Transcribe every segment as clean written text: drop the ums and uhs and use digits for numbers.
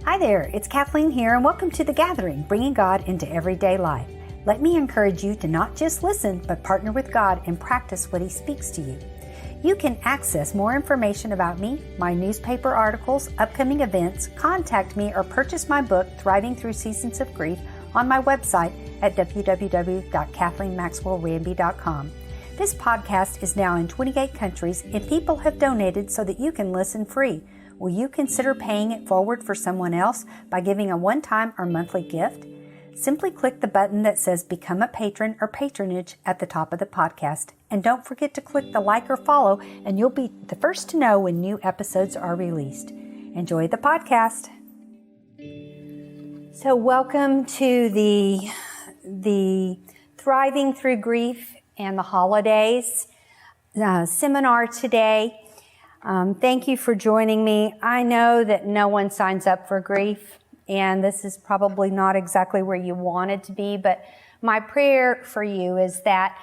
Hi there, it's Kathleen here, and welcome to The Gathering, bringing God into everyday life. Let me encourage you to not just listen, but partner with God and practice what He speaks to you. You can access more information about me, my newspaper articles, upcoming events, contact me, or purchase my book, Thriving Through Seasons of Grief, on my website at www.kathleenmaxwell-rambie.com. This podcast is now in 28 countries, and people have donated so that you can listen free. Will you consider paying it forward for someone else by giving a one-time or monthly gift? Simply click the button that says Become a Patron or Patronage at the top of the podcast. And don't forget to click the like or follow, and you'll be the first to know when new episodes are released. Enjoy the podcast. So welcome to the Thriving Through Grief and the Holidays seminar today. Thank you for joining me. I know that no one signs up for grief, and this is probably not exactly where you wanted to be, but my prayer for you is that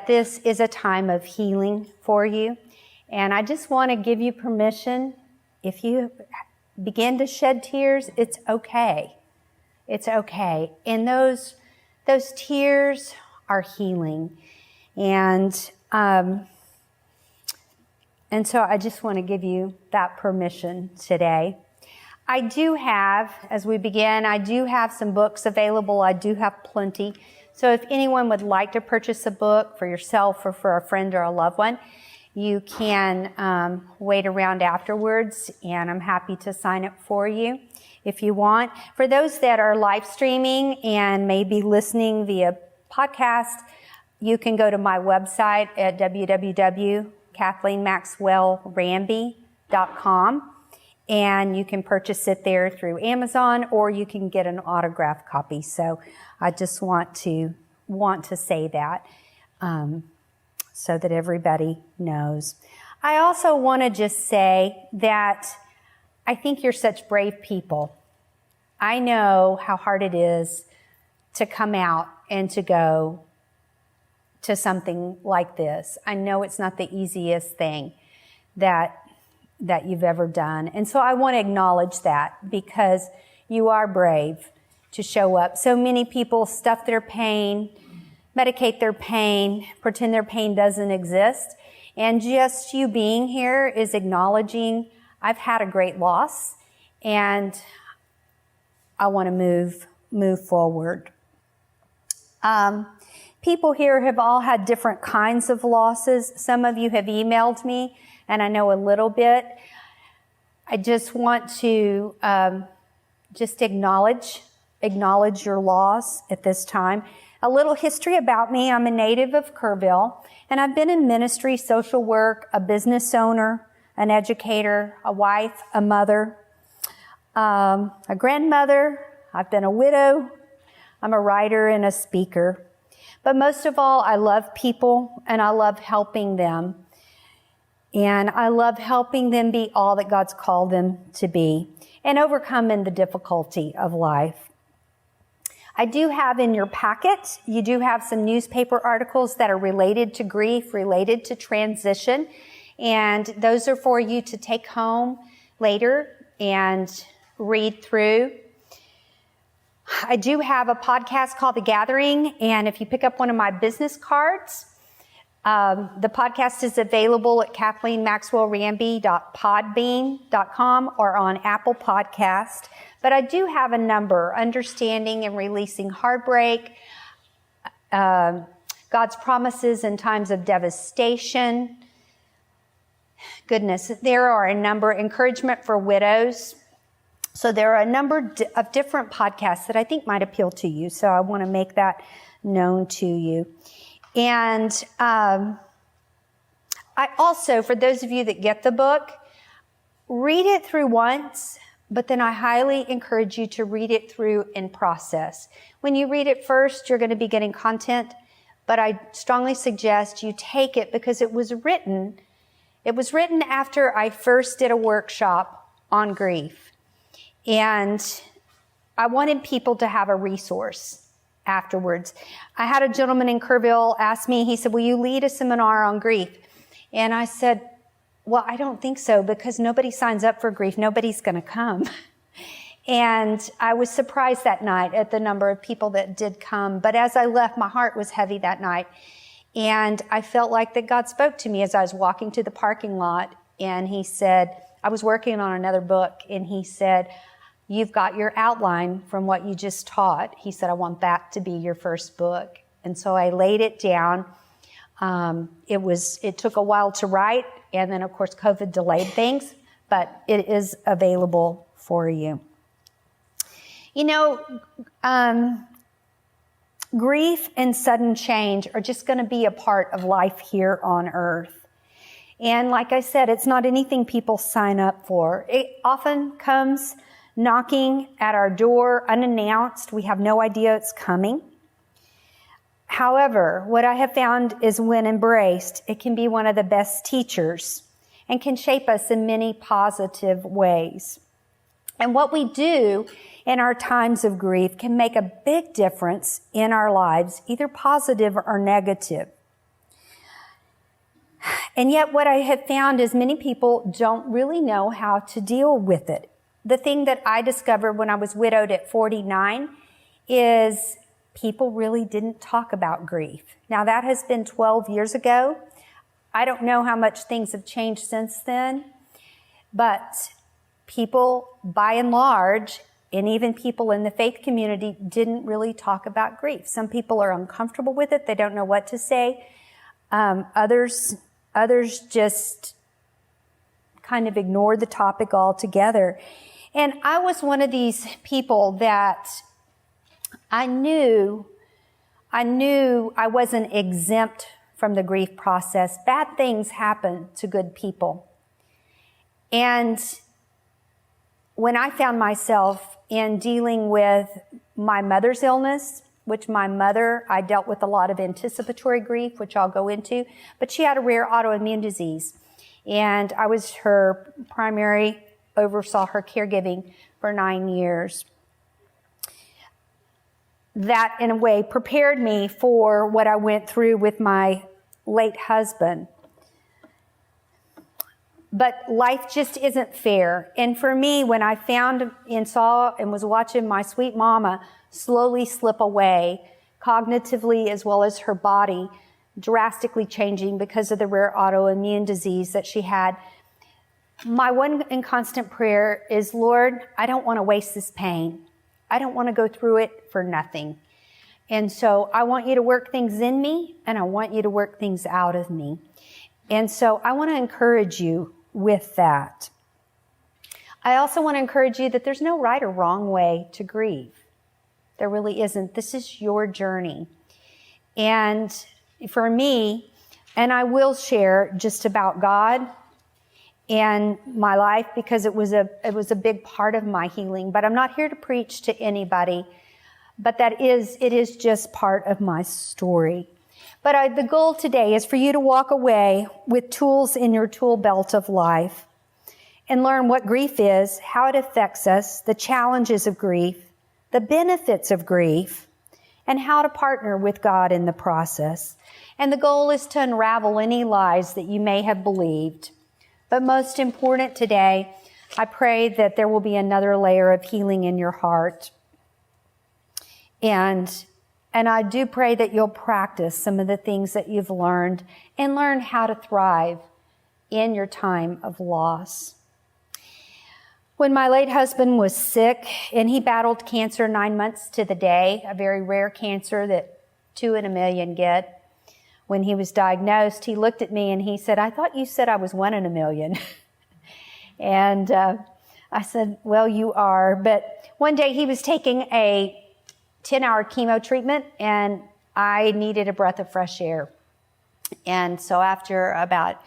this is a time of healing for you. And I just want to give you permission. If you begin to shed tears, it's okay. It's okay. And those tears are healing. And so I just want to give you that permission today. I do have, as we begin, I do have some books available. I do have plenty. So if anyone would like to purchase a book for yourself or for a friend or a loved one, you can wait around afterwards, and I'm happy to sign it for you if you want. For those that are live streaming and maybe listening via podcast, you can go to my website at www.kathleenmaxwell-rambie.com, and you can purchase it there through Amazon, or you can get an autographed copy. So I just want to say that so that everybody knows. I also want to just say that I think you're such brave people. I know how hard it is to come out and to go to something like this. I know it's not the easiest thing that you've ever done. And so I want to acknowledge that, because you are brave to show up. So many people stuff their pain, medicate their pain, pretend their pain doesn't exist. And just you being here is acknowledging, I've had a great loss, and I want to move forward. People here have all had different kinds of losses. Some of you have emailed me, and I know a little bit. I just want to just acknowledge your loss at this time. A little history about me. I'm a native of Kerrville, and I've been in ministry, social work, a business owner, an educator, a wife, a mother, a grandmother. I've been a widow. I'm a writer and a speaker. But most of all, I love people, and I love helping them. And I love helping them be all that God's called them to be and overcoming the difficulty of life. I do have in your packet, you do have some newspaper articles that are related to grief, related to transition. And those are for you to take home later and read through. I do have a podcast called The Gathering, and if you pick up one of my business cards, the podcast is available at kathleenmaxwell-rambie.podbean.com or on Apple Podcast. But I do have a number, Understanding and Releasing Heartbreak, God's Promises in Times of Devastation. Goodness, there are a number, Encouragement for Widows. So there are a number of different podcasts that I think might appeal to you. So I want to make that known to you. And I also, for those of you that get the book, read it through once, but then I highly encourage you to read it through in process. When you read it first, you're going to be getting content, but I strongly suggest you take it, because it was written after I first did a workshop on grief. And I wanted people to have a resource afterwards. I had a gentleman in Kerrville ask me, he said, will you lead a seminar on grief? And I said, well, I don't think so, because nobody signs up for grief. Nobody's going to come. And I was surprised that night at the number of people that did come. But as I left, my heart was heavy that night. And I felt like that God spoke to me as I was walking to the parking lot. And he said, I was working on another book. And he said, you've got your outline from what you just taught. He said, I want that to be your first book. And so I laid it down. It took a while to write. And then, of course, COVID delayed things. But it is available for you. You know, grief and sudden change are just going to be a part of life here on earth. And like I said, it's not anything people sign up for. It often comes knocking at our door unannounced. We have no idea it's coming. However, what I have found is when embraced, it can be one of the best teachers and can shape us in many positive ways. And what we do in our times of grief can make a big difference in our lives, either positive or negative. And yet what I have found is many people don't really know how to deal with it. The thing that I discovered when I was widowed at 49 is people really didn't talk about grief. Now that has been 12 years ago. I don't know how much things have changed since then, but people, by and large, and even people in the faith community didn't really talk about grief. Some people are uncomfortable with it. They don't know what to say. Others just kind of ignore the topic altogether. And I was one of these people that I knew I wasn't exempt from the grief process. Bad things happen to good people. And when I found myself in dealing with my mother's illness, which I dealt with a lot of anticipatory grief, which I'll go into, but she had a rare autoimmune disease. And I was her primary, oversaw her caregiving for 9 years. That, in a way, prepared me for what I went through with my late husband. But life just isn't fair. And for me, when I found and saw and was watching my sweet mama slowly slip away, cognitively as well as her body, drastically changing because of the rare autoimmune disease that she had, my one and constant prayer is, Lord, I don't want to waste this pain. I don't want to go through it for nothing. And so I want you to work things in me, and I want you to work things out of me. And so I want to encourage you with that. I also want to encourage you that there's no right or wrong way to grieve. There really isn't. This is your journey. And for me, and I will share just about God and my life because it was a big part of my healing, but I'm not here to preach to anybody, but it is just part of my story. But the goal today is for you to walk away with tools in your tool belt of life and learn what grief is, how it affects us, the challenges of grief, the benefits of grief, and how to partner with God in the process. And the goal is to unravel any lies that you may have believed. But most important today, I pray that there will be another layer of healing in your heart. And I do pray that you'll practice some of the things that you've learned and learn how to thrive in your time of loss. When my late husband was sick, and he battled cancer 9 months to the day, a very rare cancer that 2 in a million get, when he was diagnosed, he looked at me and he said, I thought you said I was 1 in a million. And I said, well, you are. But one day he was taking a 10-hour chemo treatment, and I needed a breath of fresh air. And so after about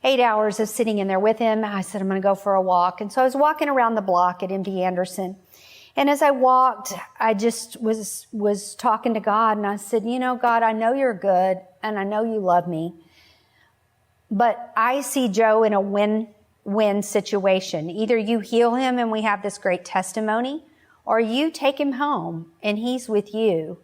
8 hours of sitting in there with him, I said, I'm going to go for a walk. And so I was walking around the block at MD Anderson. And as I walked, I just was talking to God, and I said, you know, God, I know you're good, and I know you love me. But I see Joe in a win-win situation. Either you heal him and we have this great testimony, or you take him home and he's with you.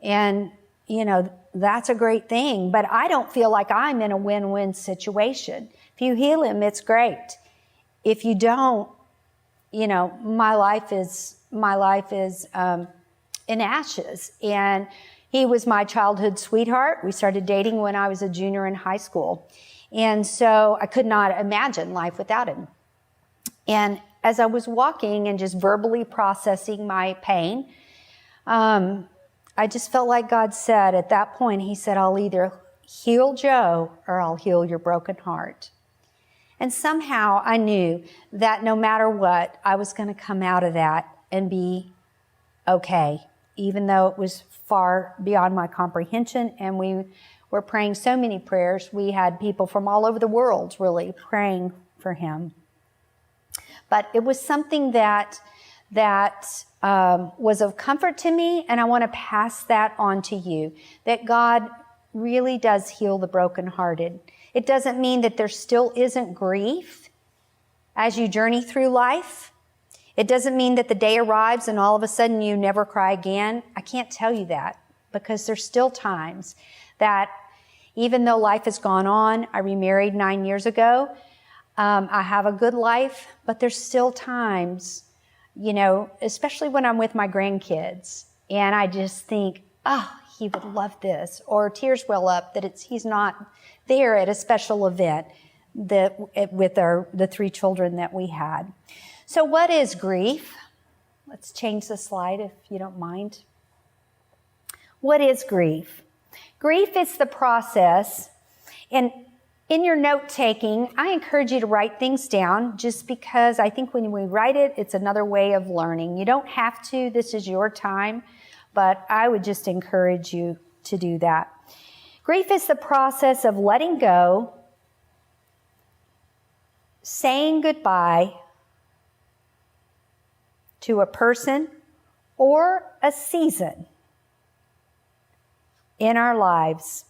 And, you know, that's a great thing. But I don't feel like I'm in a win-win situation. If you heal him, it's great. If you don't, my life is in ashes. And he was my childhood sweetheart. We started dating when I was a junior in high school. And so I could not imagine life without him. And as I was walking and just verbally processing my pain, I just felt like God said at that point, he said, I'll either heal Joe or I'll heal your broken heart. And somehow I knew that no matter what, I was going to come out of that and be okay, even though it was far beyond my comprehension. And we were praying so many prayers. We had people from all over the world really praying for him. But it was something that was of comfort to me, and I want to pass that on to you, that God really does heal the brokenhearted. It doesn't mean that there still isn't grief as you journey through life. It doesn't mean that the day arrives and all of a sudden you never cry again. I can't tell you that, because there's still times that even though life has gone on, I remarried 9 years ago, I have a good life, but there's still times, especially when I'm with my grandkids, and I just think, oh, he would love this, or tears well up that he's not there at a special event with the 3 children that we had. So what is grief? Let's change the slide if you don't mind. What is grief? Grief is the process, and in your note-taking, I encourage you to write things down, just because I think when we write it, it's another way of learning. You don't have to. This is your time, but I would just encourage you to do that. Grief is the process of letting go, saying goodbye to a person or a season in our lives.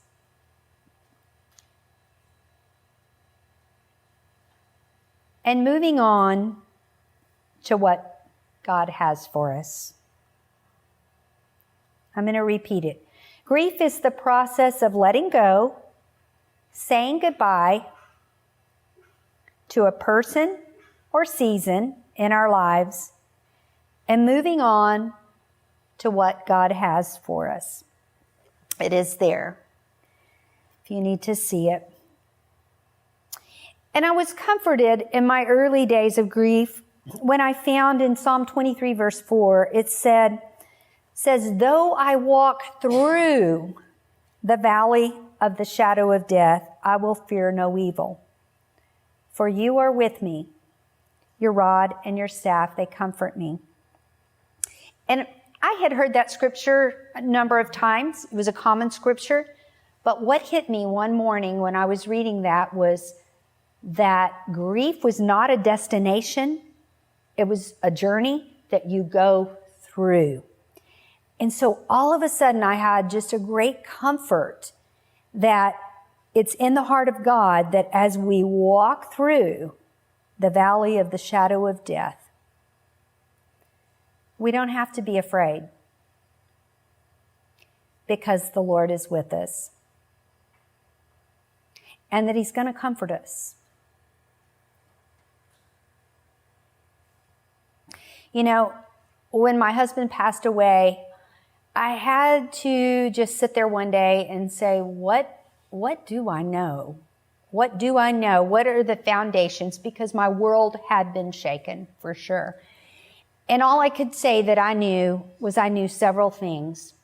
And moving on to what God has for us. I'm going to repeat it. Grief is the process of letting go, saying goodbye to a person or season in our lives, and moving on to what God has for us. It is there, if you need to see it. And I was comforted in my early days of grief when I found in Psalm 23, verse 4, it says, though I walk through the valley of the shadow of death, I will fear no evil. For you are with me. Your rod and your staff, they comfort me. And I had heard that scripture a number of times. It was a common scripture. But what hit me one morning when I was reading that was that grief was not a destination. It was a journey that you go through. And so all of a sudden I had just a great comfort that it's in the heart of God that as we walk through the valley of the shadow of death, we don't have to be afraid, because the Lord is with us and that he's going to comfort us. When my husband passed away, I had to just sit there one day and say, what do I know? What do I know? What are the foundations? Because my world had been shaken, for sure. And all I could say that I knew was I knew several things.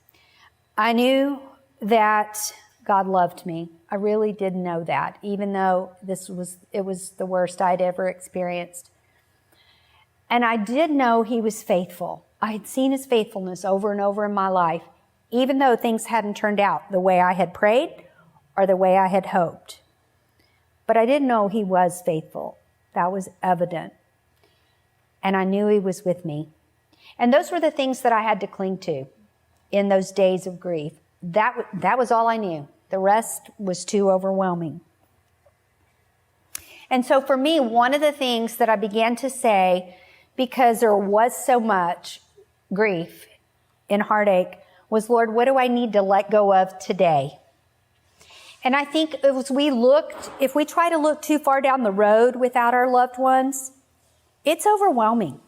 I knew that God loved me. I really did know that, even though it was the worst I'd ever experienced. And I did know he was faithful. I had seen his faithfulness over and over in my life, even though things hadn't turned out the way I had prayed or the way I had hoped. But I didn't know he was faithful. That was evident. And I knew he was with me. And those were the things that I had to cling to in those days of grief. That was all I knew. The rest was too overwhelming. And so for me, one of the things that I began to say, because there was so much grief and heartache, was, Lord, what do I need to let go of today? And I think if we try to look too far down the road without our loved ones, it's overwhelming.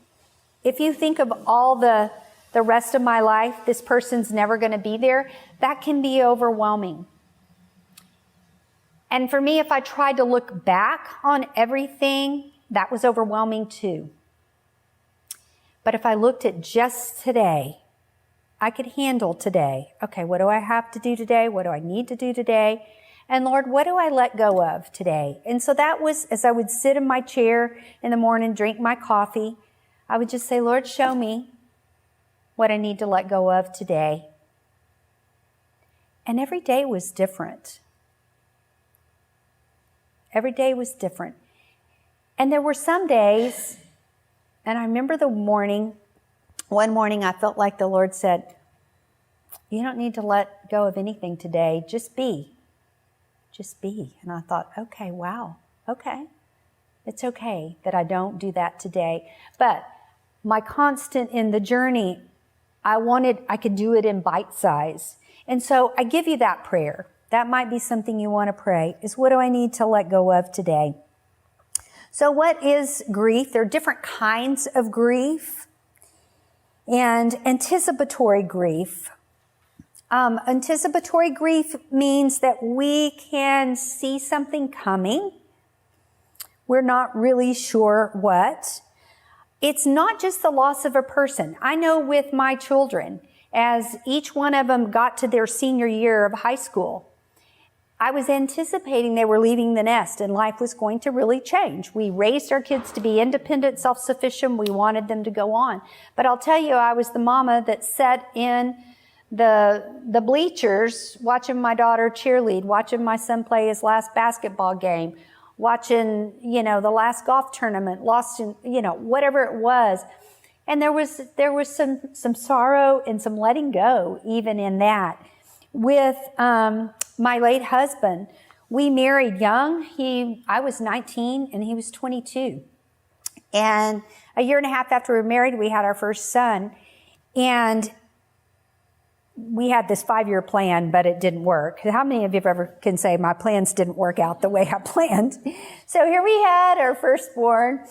If you think of all the rest of my life, this person's never going to be there, that can be overwhelming. And for me, if I tried to look back on everything, that was overwhelming too. But if I looked at just today, I could handle today. Okay, what do I have to do today? What do I need to do today? And Lord, what do I let go of today? And so that was, as I would sit in my chair in the morning, drink my coffee, I would just say, Lord, show me what I need to let go of today. And every day was different. Every day was different. And there were some days, and I remember one morning I felt like the Lord said, you don't need to let go of anything today. Just be. Just be. And I thought, okay, wow, okay. It's okay that I don't do that today. But my constant in the journey, I could do it in bite size. And so I give you that prayer. That might be something you want to pray, is what do I need to let go of today? So what is grief? There are different kinds of grief. And anticipatory grief. Anticipatory grief means that we can see something coming. We're not really sure what. It's not just the loss of a person. I know with my children, as each one of them got to their senior year of high school, I was anticipating they were leaving the nest and life was going to really change. We raised our kids to be independent, self-sufficient. We wanted them to go on. But I'll tell you, I was the mama that sat in the bleachers watching my daughter cheerlead, watching my son play his last basketball game, watching, the last golf tournament, whatever it was. And there was some sorrow and some letting go even in that. With my late husband, we married young. I was 19 and he was 22. And a year and a half after we were married, we had our first son. And we had this 5-year plan, but it didn't work. How many of you ever can say my plans didn't work out the way I planned? So here we had our firstborn,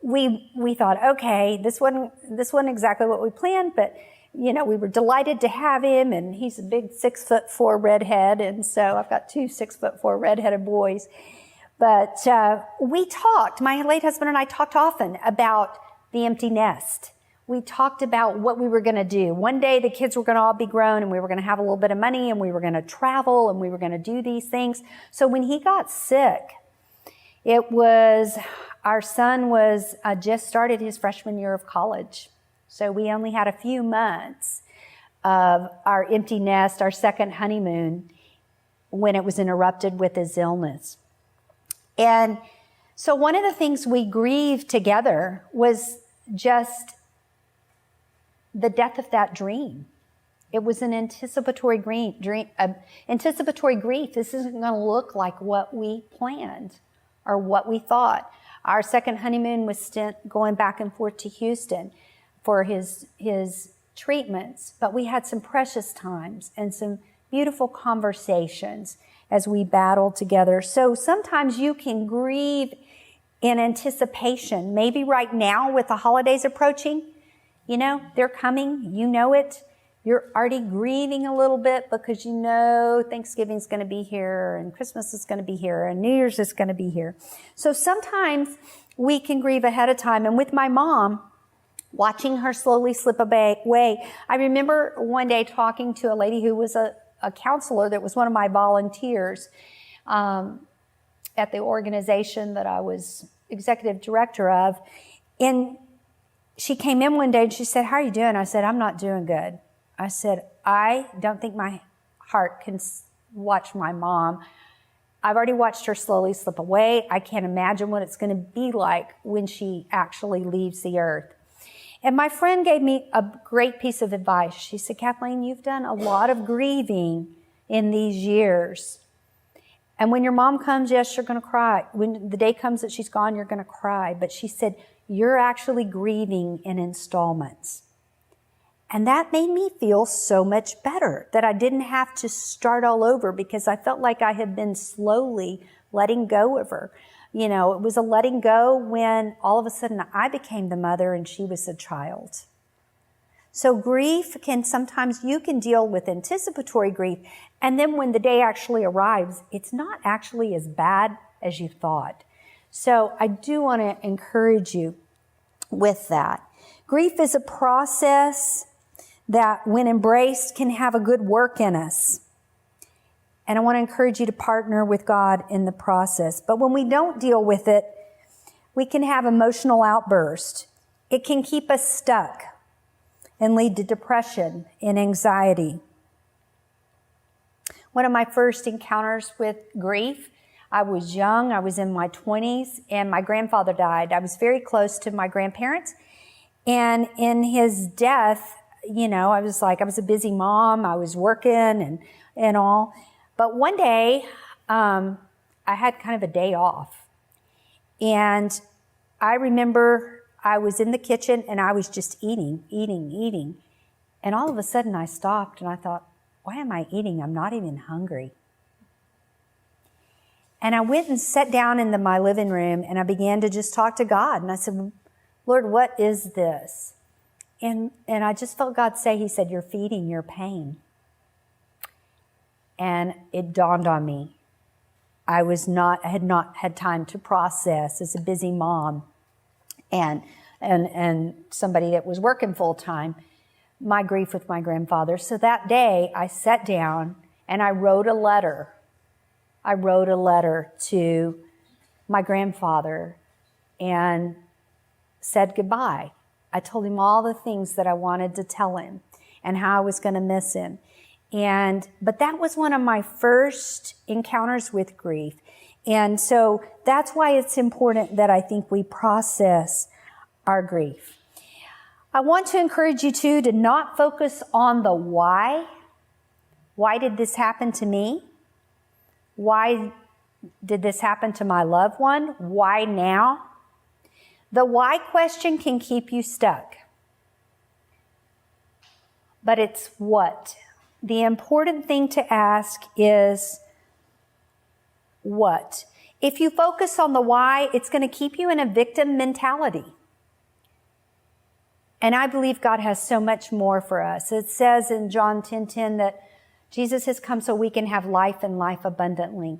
we thought, okay, this wasn't exactly what we planned, but we were delighted to have him, and he's a big 6'4" redhead, and so I've got 2 6'4" redheaded boys. But we talked. My late husband and I talked often about the empty nest. We talked about what we were going to do. One day the kids were going to all be grown and we were going to have a little bit of money and we were going to travel and we were going to do these things. So when he got sick, our son was just started his freshman year of college. So we only had a few months of our empty nest, our second honeymoon, when it was interrupted with his illness. And so one of the things we grieved together was just the death of that dream. It was an anticipatory anticipatory grief. This isn't going to look like what we planned or what we thought. Our second honeymoon was spent going back and forth to Houston for his treatments, but we had some precious times and some beautiful conversations as we battled together. So sometimes you can grieve in anticipation. Maybe right now with the holidays approaching, they're coming, it. You're already grieving a little bit because Thanksgiving's going to be here and Christmas is going to be here and New Year's is going to be here. So sometimes we can grieve ahead of time. And with my mom, watching her slowly slip away, I remember one day talking to a lady who was a counselor that was one of my volunteers at the organization that I was executive director of. And she came in one day and she said, "How are you doing?" I said, "I'm not doing good." I said, "I don't think my heart can watch my mom. I've already watched her slowly slip away. I can't imagine what it's going to be like when she actually leaves the earth." And my friend gave me a great piece of advice. She said, "Kathleen, you've done a lot of grieving in these years. And when your mom comes, yes, you're going to cry. When the day comes that she's gone, you're going to cry." But she said, "You're actually grieving in installments." And that made me feel so much better that I didn't have to start all over because I felt like I had been slowly letting go of her. You know, it was a letting go when all of a sudden I became the mother and she was a child. So grief can sometimes, you can deal with anticipatory grief, and then when the day actually arrives, it's not actually as bad as you thought. So I do want to encourage you with that. Grief is a process that, when embraced, can have a good work in us. And I want to encourage you to partner with God in the process. But when we don't deal with it, we can have emotional outbursts. It can keep us stuck and lead to depression and anxiety. One of my first encounters with grief, I was young, I was in my 20s, and my grandfather died. I was very close to my grandparents. And in his death, you know, I was a busy mom, I was working and all. But one day, I had kind of a day off. And I remember I was in the kitchen and I was just eating. And all of a sudden I stopped and I thought, why am I eating? I'm not even hungry. And I went and sat down in my living room and I began to just talk to God. And I said, Lord, what is this? And I just felt God say, he said, you're feeding your pain. And it dawned on me. I had not had time to process as a busy mom and somebody that was working full time, my grief with my grandfather. So that day I sat down and I wrote a letter. I wrote a letter to my grandfather and said goodbye. I told him all the things that I wanted to tell him and how I was going to miss him. But that was one of my first encounters with grief. And so that's why it's important that I think we process our grief. I want to encourage you too to not focus on the why. Why did this happen to me? Why did this happen to my loved one? Why now? The why question can keep you stuck. But it's what? The important thing to ask is what? If you focus on the why, it's going to keep you in a victim mentality. And I believe God has so much more for us. It says in John 10:10 that Jesus has come so we can have life and life abundantly.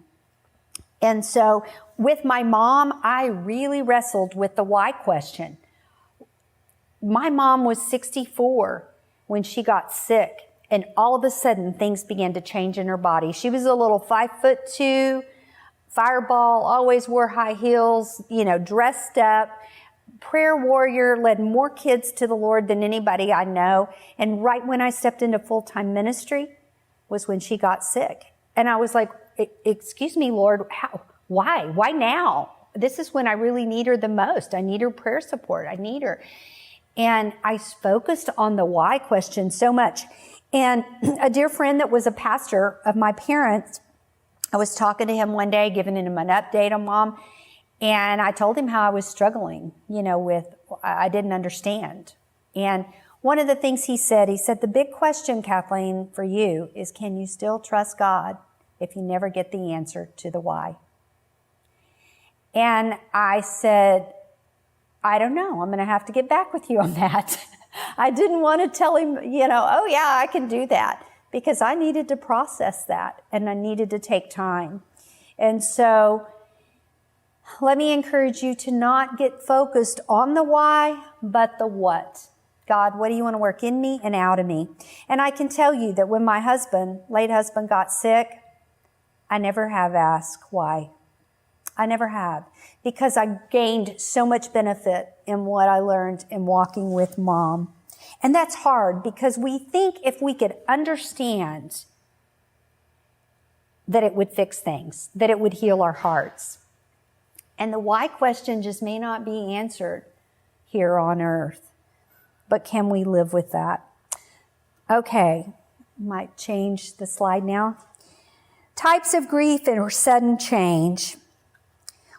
And so with my mom, I really wrestled with the why question. My mom was 64 when she got sick, and all of a sudden things began to change in her body. She was a little 5'2", fireball, always wore high heels, dressed up, prayer warrior, led more kids to the Lord than anybody I know. And right when I stepped into full-time ministry was when she got sick. And I was like, excuse me, Lord, how? Why? Why now? This is when I really need her the most. I need her prayer support. I need her. And I focused on the why question so much. And a dear friend that was a pastor of my parents, I was talking to him one day, giving him an update on Mom. And I told him how I was struggling, I didn't understand. And one of the things he said, the big question, Kathleen, for you is, can you still trust God if you never get the answer to the why? And I said, I don't know. I'm going to have to get back with you on that. I didn't want to tell him, oh yeah, I can do that, because I needed to process that and I needed to take time. And so let me encourage you to not get focused on the why, but the what. God, what do you want to work in me and out of me? And I can tell you that when my late husband got sick, I never have asked why. I never have, because I gained so much benefit in what I learned in walking with Mom. And that's hard, because we think if we could understand that it would fix things, that it would heal our hearts. And the why question just may not be answered here on earth. But can we live with that? Okay, might change the slide now. Types of grief or sudden change.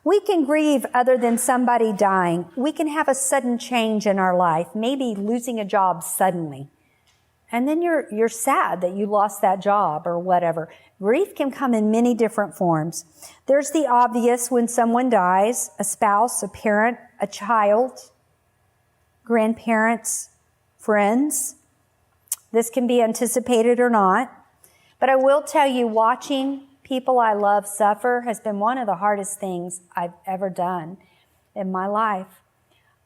We can grieve other than somebody dying. We can have a sudden change in our life, maybe losing a job suddenly. And then you're sad that you lost that job or whatever. Grief can come in many different forms. There's the obvious when someone dies, a spouse, a parent, a child, grandparents, friends. This can be anticipated or not. But I will tell you, watching people I love suffer has been one of the hardest things I've ever done in my life.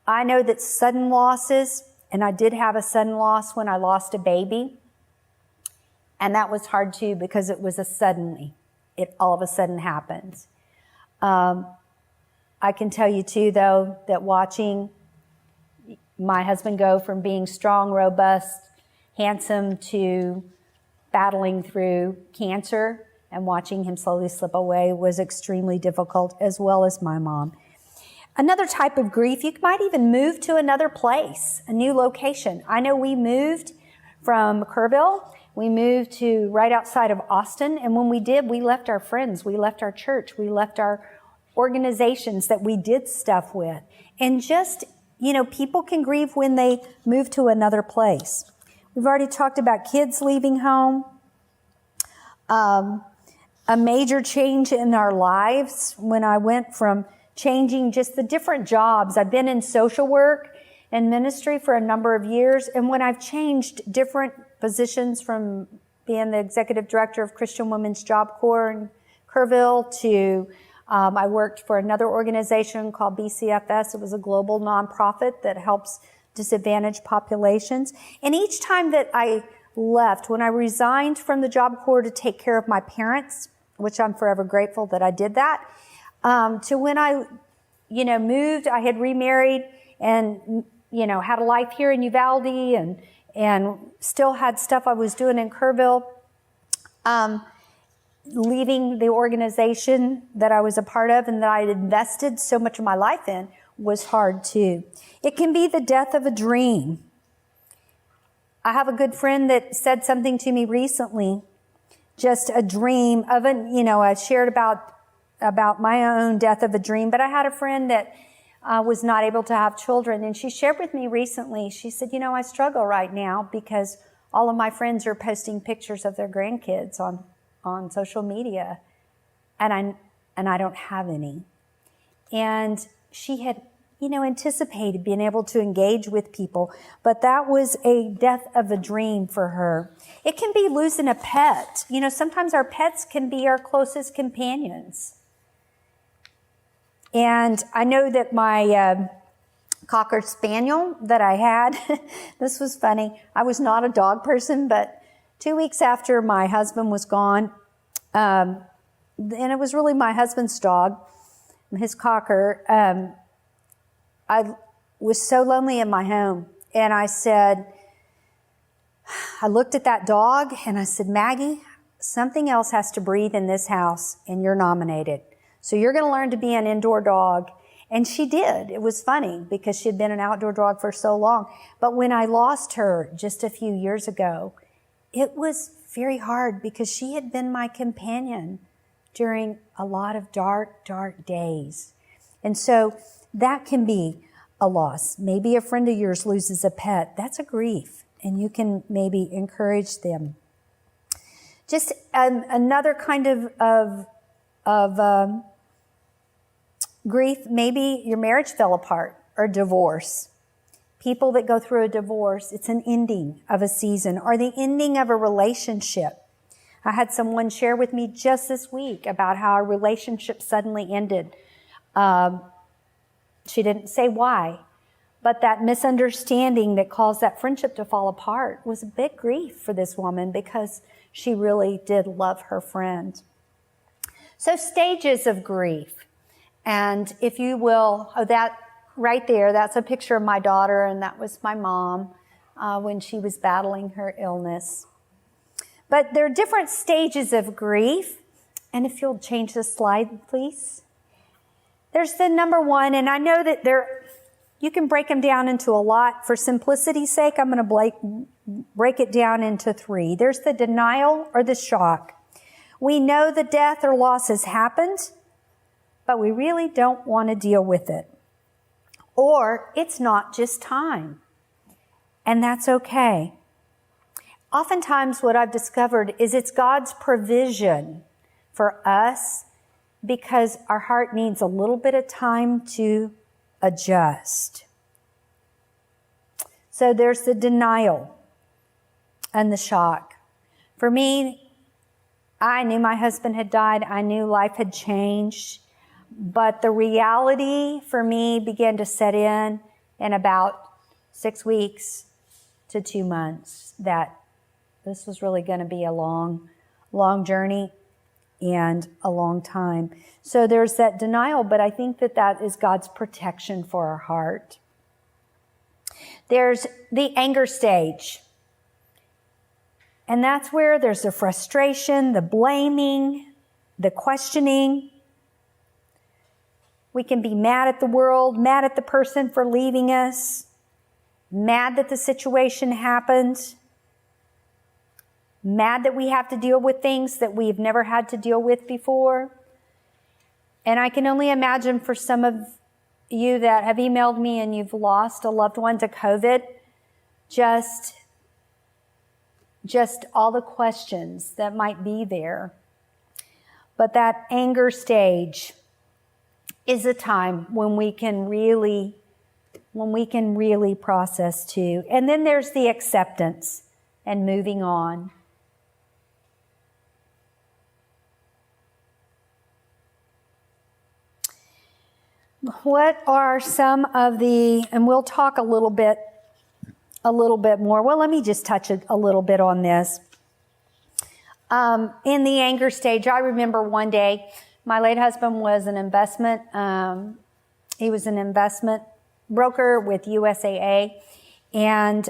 I know that sudden losses, and I did have a sudden loss when I lost a baby. And that was hard too because it was it all of a sudden happened. I can tell you too, though, that watching my husband go from being strong, robust, handsome to battling through cancer and watching him slowly slip away was extremely difficult, as well as my mom. Another type of grief, you might even move to another place, a new location. I know we moved from Kerrville. We moved to right outside of Austin. And when we did, we left our friends. We left our church. We left our organizations that we did stuff with. And just, people can grieve when they move to another place. We've already talked about kids leaving home. A major change in our lives when I went from changing just the different jobs. I've been in social work and ministry for a number of years. And when I've changed different positions from being the executive director of Christian Women's Job Corps in Kerrville to I worked for another organization called BCFS. It was a global nonprofit that helps disadvantaged populations. And each time that I left, when I resigned from the Job Corps to take care of my parents, which I'm forever grateful that I did that, to when I, moved, I had remarried and, had a life here in Uvalde and still had stuff I was doing in Kerrville. Leaving the organization that I was a part of and that I had invested so much of my life in was hard too. It can be the death of a dream. I have a good friend that said something to me recently, just a dream of I shared about my own death of a dream, but I had a friend that was not able to have children, and she shared with me recently, she said, I struggle right now because all of my friends are posting pictures of their grandkids on social media, and I don't have any. And she had, anticipated being able to engage with people, but that was a death of a dream for her. It can be losing a pet. Sometimes our pets can be our closest companions. And I know that my Cocker Spaniel that I had, this was funny. I was not a dog person, but 2 weeks after my husband was gone, and it was really my husband's dog, his Cocker, I was so lonely in my home. And I looked at that dog and I said, Maggie, something else has to breathe in this house and you're nominated. So you're going to learn to be an indoor dog. And she did. It was funny because she had been an outdoor dog for so long. But when I lost her just a few years ago, it was very hard because she had been my companion during a lot of dark, dark days. And so that can be a loss. Maybe a friend of yours loses a pet. That's a grief. And you can maybe encourage them. Just another kind of grief, maybe your marriage fell apart or divorce. People that go through a divorce, it's an ending of a season or the ending of a relationship. I had someone share with me just this week about how a relationship suddenly ended. She didn't say why, but that misunderstanding that caused that friendship to fall apart was a big grief for this woman because she really did love her friend. So stages of grief. And if you will, that right there, that's a picture of my daughter, and that was my mom when she was battling her illness. But there are different stages of grief. And if you'll change the slide, please. There's the number one, and I know that you can break them down into a lot. For simplicity's sake, I'm going to break it down into three. There's the denial or the shock. We know the death or loss has happened, but we really don't want to deal with it. Or it's not just time. And that's okay. oftentimes what I've discovered is it's God's provision for us because our heart needs a little bit of time to adjust. So there's the denial and the shock. For me, I knew my husband had died. I knew life had changed. But the reality for me began to set in about 6 weeks to 2 months that this was really going to be a long journey and a long time. So there's that denial, but I think that is God's protection for our heart. There's the anger stage. And that's where there's the frustration, the blaming, the questioning. We can be mad at the world, mad at the person for leaving us, mad that the situation happened, mad that we have to deal with things that we've never had to deal with before. And I can only imagine for some of you that have emailed me and you've lost a loved one to COVID, just all the questions that might be there. But that anger stage is a time when we can really process too. And then there's the acceptance and moving on. What are some of and we'll talk a little bit more. Well, let me just touch a little bit on this. In the anger stage, I remember one day, my late husband was he was an investment broker with USAA. And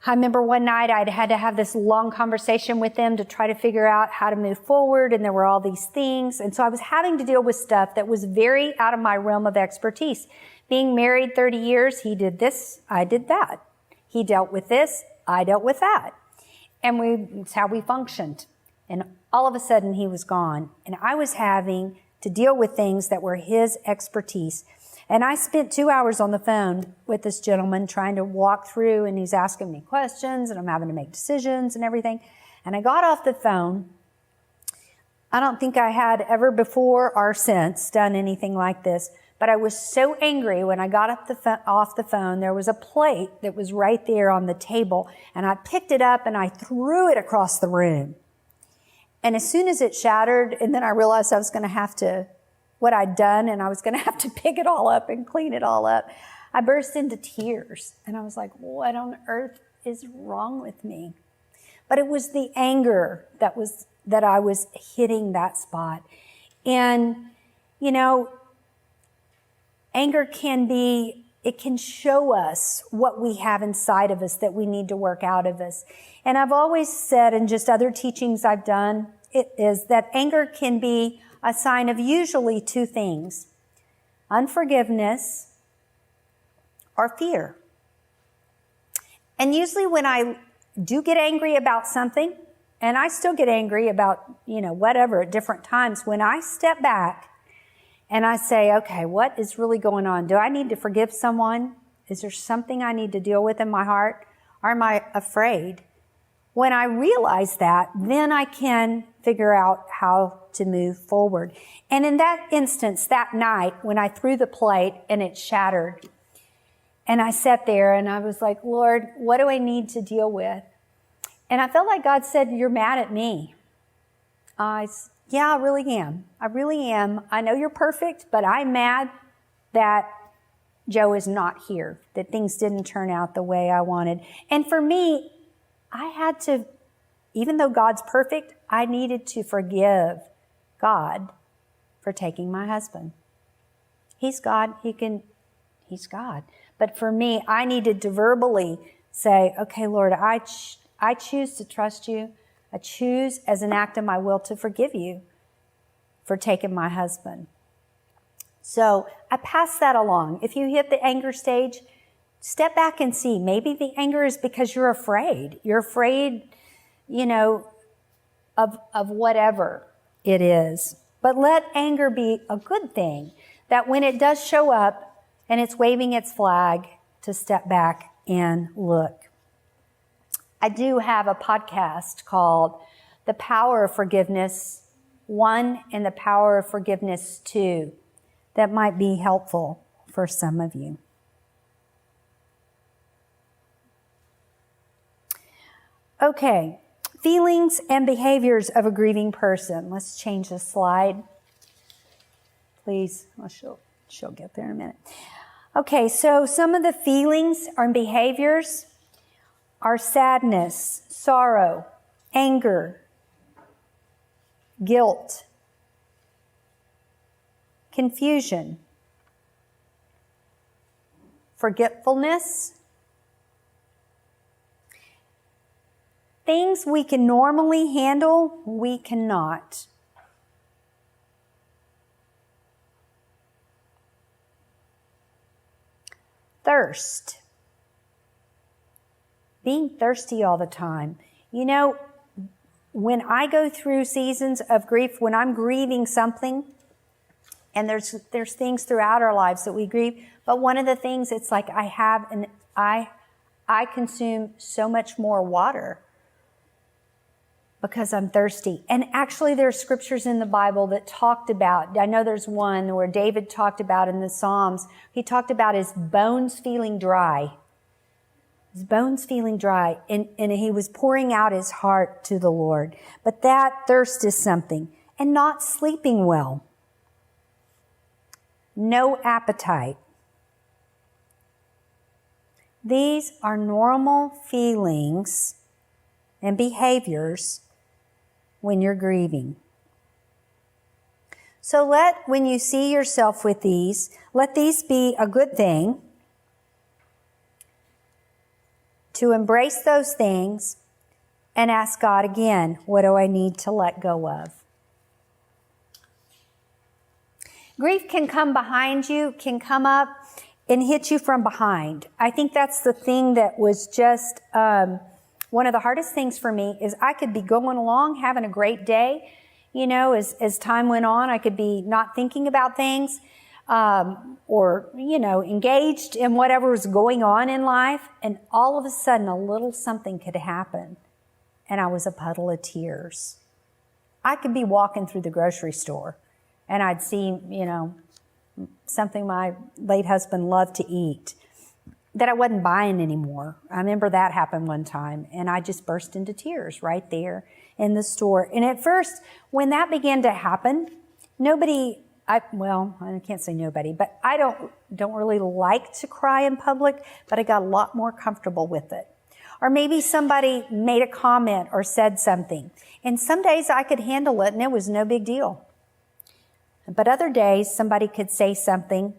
I remember one night I'd had to have this long conversation with them to try to figure out how to move forward. And there were all these things. And so I was having to deal with stuff that was very out of my realm of expertise. Being married 30 years, he did this, I did that. He dealt with this, I dealt with that. And it's how we functioned. And all of a sudden he was gone. And I was having to deal with things that were his expertise. And I spent 2 hours on the phone with this gentleman trying to walk through, and he's asking me questions, and I'm having to make decisions and everything. And I got off the phone. I don't think I had ever before or since done anything like this, but I was so angry when I got off the phone. There was a plate that was right there on the table, and I picked it up and I threw it across the room. And as soon as it shattered, and then I realized I was going to have to what I'd done, and I was going to have to pick it all up and clean it all up, I burst into tears. And I was like, what on earth is wrong with me? But it was the anger that I was hitting that spot. And, anger it can show us what we have inside of us that we need to work out of us. And I've always said, in just other teachings I've done, it is that anger can be a sign of usually two things: unforgiveness or fear. And usually when I do get angry about something, and I still get angry about, whatever at different times, when I step back and I say, okay, what is really going on? Do I need to forgive someone? Is there something I need to deal with in my heart? Or am I afraid? When I realize that, then I can figure out how to move forward. And in that instance, that night, when I threw the plate and it shattered, and I sat there and I was like, Lord, what do I need to deal with? And I felt like God said, you're mad at me. Yeah, I really am. I really am. I know you're perfect, but I'm mad that Joe is not here, that things didn't turn out the way I wanted. And for me, I had to, even though God's perfect, I needed to forgive God for taking my husband. He's God. He's God. But for me, I needed to verbally say, okay, Lord, I choose to trust you. I choose as an act of my will to forgive you for taking my husband. So I pass that along. If you hit the anger stage, step back and see. Maybe the anger is because you're afraid. You're afraid, of whatever it is. But let anger be a good thing, that when it does show up and it's waving its flag, to step back and look. I do have a podcast called The Power of Forgiveness 1 and The Power of Forgiveness 2 that might be helpful for some of you. Okay, feelings and behaviors of a grieving person. Let's change the slide. Please, she'll get there in a minute. Okay, so some of the feelings and behaviors are sadness, sorrow, anger, guilt, confusion, forgetfulness, things we can normally handle, we cannot. Thirst. Being thirsty all the time. You know, when I go through seasons of grief, when I'm grieving something, and there's things throughout our lives that we grieve, but one of the things, it's like I consume so much more water because I'm thirsty. And actually there are scriptures in the Bible that talked about, I know there's one where David talked about in the Psalms, he talked about his bones feeling dry. His bones feeling dry, and he was pouring out his heart to the Lord. But that thirst is something. And not sleeping well. No appetite. These are normal feelings and behaviors when you're grieving. So when you see yourself with these, let these be a good thing. To embrace those things and ask God again, what do I need to let go of? Grief can come behind you, can come up and hit you from behind. I think that's the thing that was just one of the hardest things for me is I could be going along, having a great day. You know, as time went on, I could be not thinking about things. Or, engaged in whatever was going on in life. And all of a sudden, a little something could happen. And I was a puddle of tears. I could be walking through the grocery store and I'd see, something my late husband loved to eat that I wasn't buying anymore. I remember that happened one time and I just burst into tears right there in the store. And at first, when that began to happen, I can't say nobody, but I don't really like to cry in public, but I got a lot more comfortable with it. Or maybe somebody made a comment or said something. And some days I could handle it and it was no big deal. But other days somebody could say something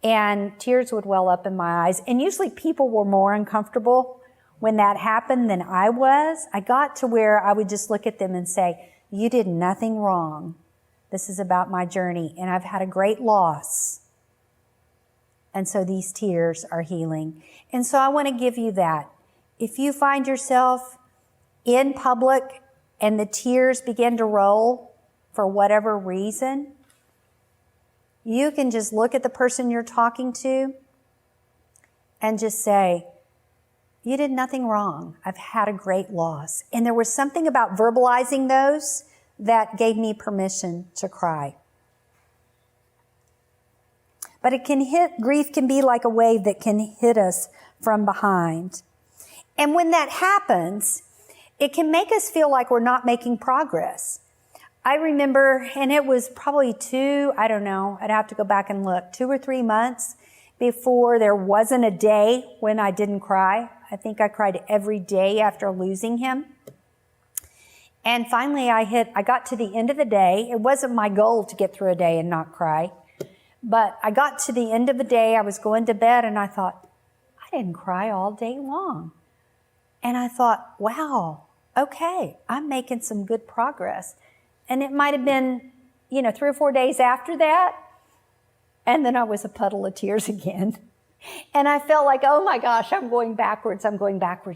and tears would well up in my eyes. And usually people were more uncomfortable when that happened than I was. I got to where I would just look at them and say, you did nothing wrong. This is about my journey, and I've had a great loss. And so these tears are healing. And so I want to give you that. If you find yourself in public and the tears begin to roll for whatever reason, you can just look at the person you're talking to and just say, you did nothing wrong. I've had a great loss. And there was something about verbalizing those that gave me permission to cry. But grief can be like a wave that can hit us from behind. And when that happens, it can make us feel like we're not making progress. I remember, and it was probably I'd have to go back and look, 2 or 3 months before there wasn't a day when I didn't cry. I think I cried every day after losing him. And finally I got to the end of the day. It wasn't my goal to get through a day and not cry. But I got to the end of the day. I was going to bed and I thought, I didn't cry all day long. And I thought, wow, okay, I'm making some good progress. And it might have been, 3 or 4 days after that. And then I was a puddle of tears again. And I felt like, oh my gosh, I'm going backwards.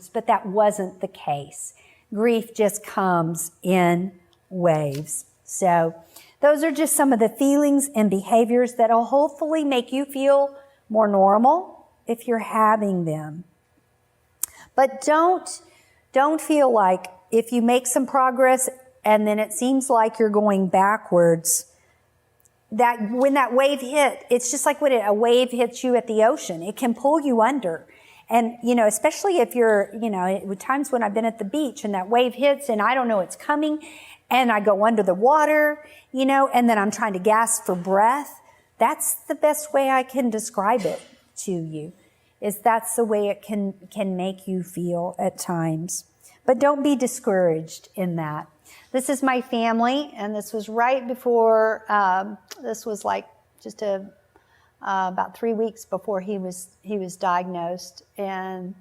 But that wasn't the case. Grief just comes in waves. So those are just some of the feelings and behaviors that will hopefully make you feel more normal if you're having them. But don't don't feel like if you make some progress and then it seems like you're going backwards, that when that wave hit, it's just like when a wave hits you at the ocean. It can pull you under. And, especially if you're, times when I've been at the beach and that wave hits and I don't know it's coming and I go under the water, and then I'm trying to gasp for breath. That's the best way I can describe it to you, is that's the way it can make you feel at times. But don't be discouraged in that. This is my family, and this was right before, this was like just about 3 weeks before he was diagnosed. And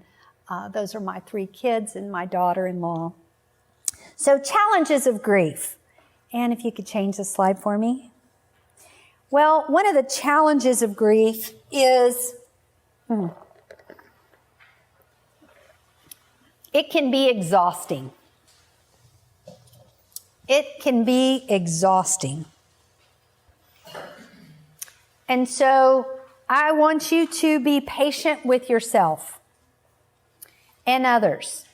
those are my 3 kids and my daughter-in-law. So challenges of grief. And if you could change the slide for me. Well, one of the challenges of grief is it can be exhausting. It can be exhausting. And so I want you to be patient with yourself and others.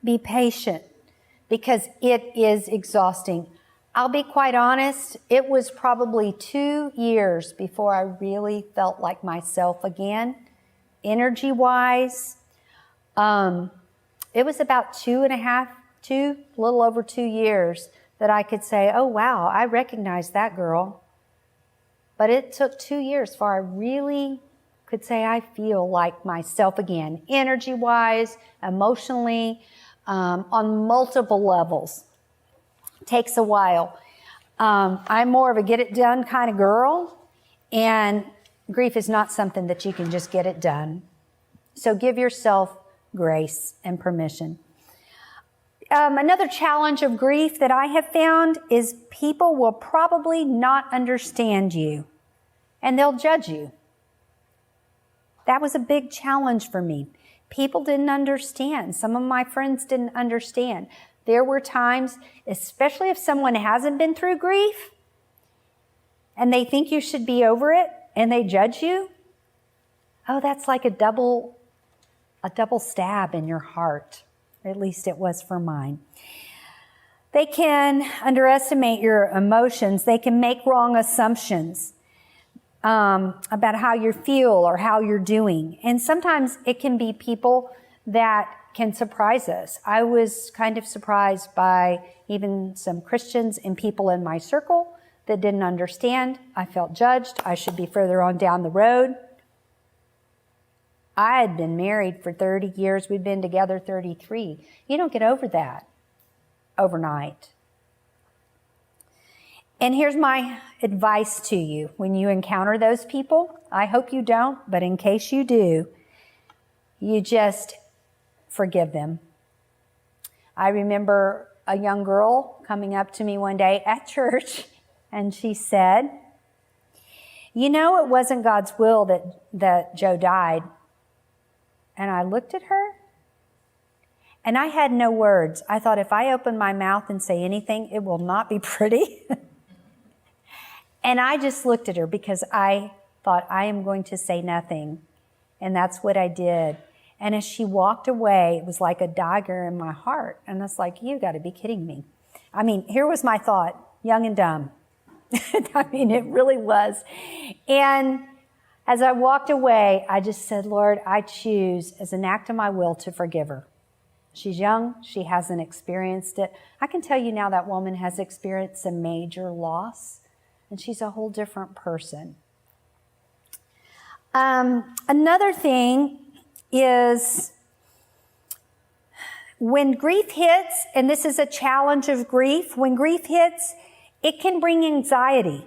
Be patient because it is exhausting. I'll be quite honest, it was probably 2 years before I really felt like myself again, energy-wise. It was about a little over 2 years that I could say, oh, wow, I recognize that girl. But it took 2 years before I really could say I feel like myself again, energy-wise, emotionally, on multiple levels. Takes a while. I'm more of a get-it-done kind of girl, and grief is not something that you can just get it done. So give yourself grace and permission. Another challenge of grief that I have found is people will probably not understand you, and they'll judge you. That was a big challenge for me. People didn't understand. Some of my friends didn't understand. There were times, especially if someone hasn't been through grief, and they think you should be over it, and they judge you. Oh, that's like a double stab in your heart. At least it was for mine. They can underestimate your emotions. They can make wrong assumptions about how you feel or how you're doing. And sometimes it can be people that can surprise us. I was kind of surprised by even some Christians and people in my circle that didn't understand. I felt judged. I should be further on down the road. I had been married for 30 years. We'd been together 33. You don't get over that overnight. And here's my advice to you. When you encounter those people, I hope you don't, but in case you do, you just forgive them. I remember a young girl coming up to me one day at church, and she said, it wasn't God's will that Joe died. And I looked at her, and I had no words. I thought, if I open my mouth and say anything, it will not be pretty. And I just looked at her because I thought, I am going to say nothing. And that's what I did. And as she walked away, it was like a dagger in my heart. And it's like, you got to be kidding me. Here was my thought, young and dumb. It really was. And as I walked away, I just said, Lord, I choose as an act of my will to forgive her. She's young. She hasn't experienced it. I can tell you now that woman has experienced a major loss, and she's a whole different person. Another thing is when grief hits, and this is a challenge of grief, when grief hits, it can bring anxiety.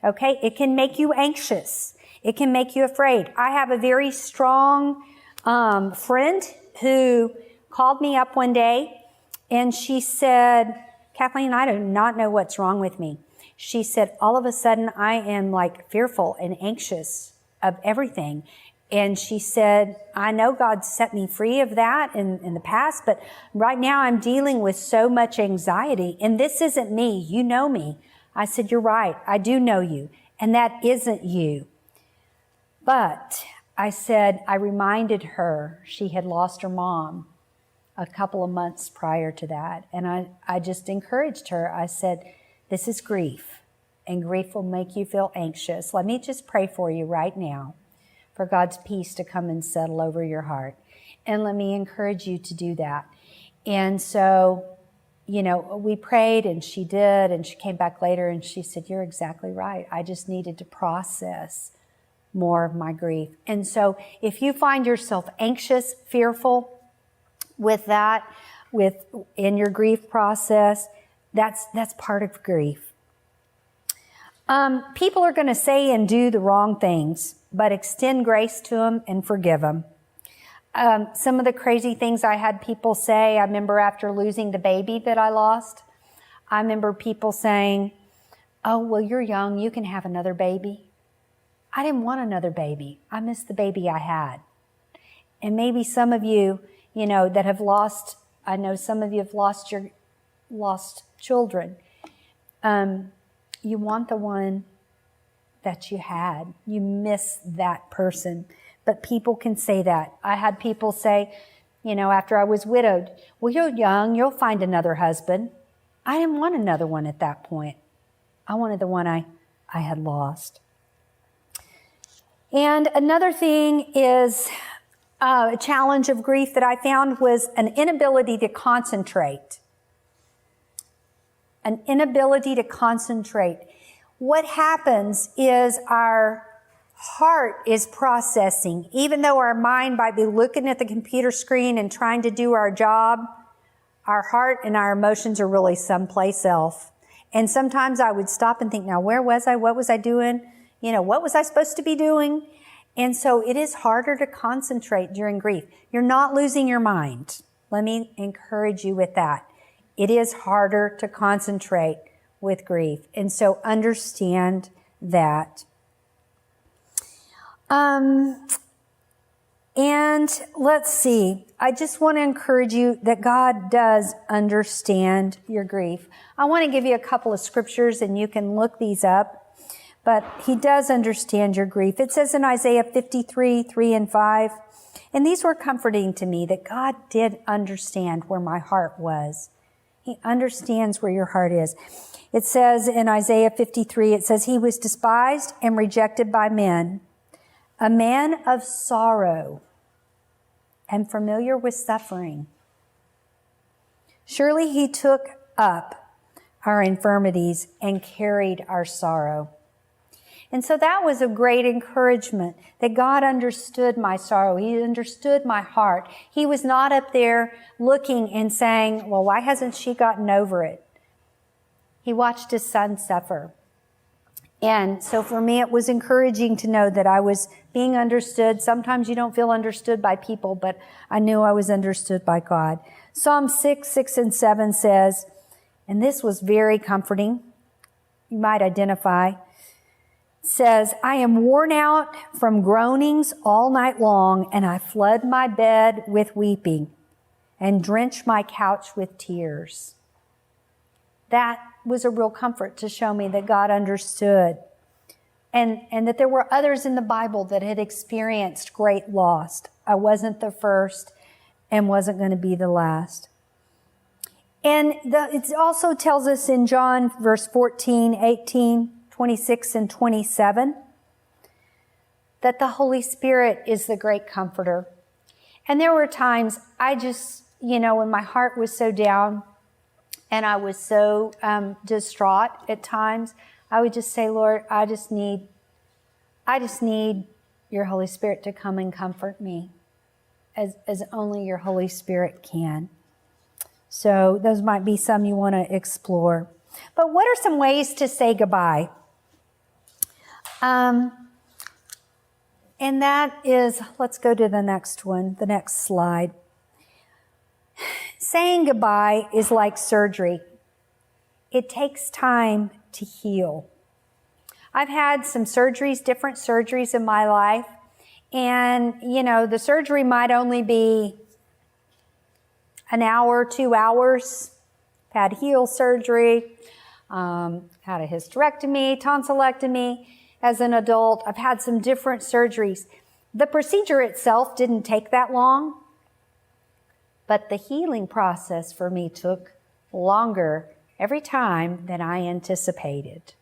Okay? It can make you anxious. It can make you afraid. I have a very strong friend who called me up one day, and she said, Kathleen, I do not know what's wrong with me. She said, all of a sudden, I am like fearful and anxious of everything. And she said, I know God set me free of that in the past, but right now I'm dealing with so much anxiety, and this isn't me. You know me. I said, you're right. I do know you, and that isn't you. But I said, I reminded her she had lost her mom a couple of months prior to that. And I just encouraged her. I said, this is grief, and grief will make you feel anxious. Let me just pray for you right now for God's peace to come and settle over your heart. And let me encourage you to do that. And so, we prayed, and she did, and she came back later and she said, you're exactly right. I just needed to process more of my grief. And so if you find yourself anxious, fearful with that, in your grief process, that's part of grief. People are going to say and do the wrong things, but extend grace to them and forgive them. Some of the crazy things I had people say, I remember after losing the baby that I lost, I remember people saying, oh, well, you're young, you can have another baby. I didn't want another baby. I missed the baby I had. And maybe some of you, that have lost, I know some of you have lost children. You want the one that you had. You miss that person. But people can say that. I had people say, after I was widowed, well, you're young, you'll find another husband. I didn't want another one at that point. I wanted the one I had lost. And another thing is a challenge of grief that I found was an inability to concentrate. An inability to concentrate. What happens is our heart is processing. Even though our mind might be looking at the computer screen and trying to do our job, our heart and our emotions are really someplace else. And sometimes I would stop and think, now where was I? What was I doing? What was I supposed to be doing? And so it is harder to concentrate during grief. You're not losing your mind. Let me encourage you with that. It is harder to concentrate with grief. And so understand that. And let's see. I just want to encourage you that God does understand your grief. I want to give you a couple of scriptures and you can look these up. But he does understand your grief. It says in Isaiah 53, 3 and 5, and these were comforting to me that God did understand where my heart was. He understands where your heart is. It says in Isaiah 53, it says, he was despised and rejected by men, a man of sorrow and familiar with suffering. Surely he took up our infirmities and carried our sorrow. And so that was a great encouragement that God understood my sorrow. He understood my heart. He was not up there looking and saying, well, why hasn't she gotten over it? He watched his son suffer. And so for me, it was encouraging to know that I was being understood. Sometimes you don't feel understood by people, but I knew I was understood by God. Psalm 6, 6 and 7 says, and this was very comforting. You might identify. Says, I am worn out from groanings all night long, and I flood my bed with weeping and drench my couch with tears. That was a real comfort to show me that God understood and that there were others in the Bible that had experienced great loss. I wasn't the first and wasn't going to be the last. And it also tells us in John verse 14, 18, 26 and 27, that the Holy Spirit is the great comforter. And there were times I just, when my heart was so down and I was so distraught at times, I would just say, Lord, I just need your Holy Spirit to come and comfort me as only your Holy Spirit can. So those might be some you want to explore. But what are some ways to say goodbye? And that is, let's go to the next one, the next slide. Saying goodbye is like surgery. It takes time to heal. I've had some surgeries, different surgeries in my life. And, the surgery might only be an hour, 2 hours. I've had heel surgery, had a hysterectomy, tonsillectomy. As an adult, I've had some different surgeries. The procedure itself didn't take that long, but the healing process for me took longer every time than I anticipated.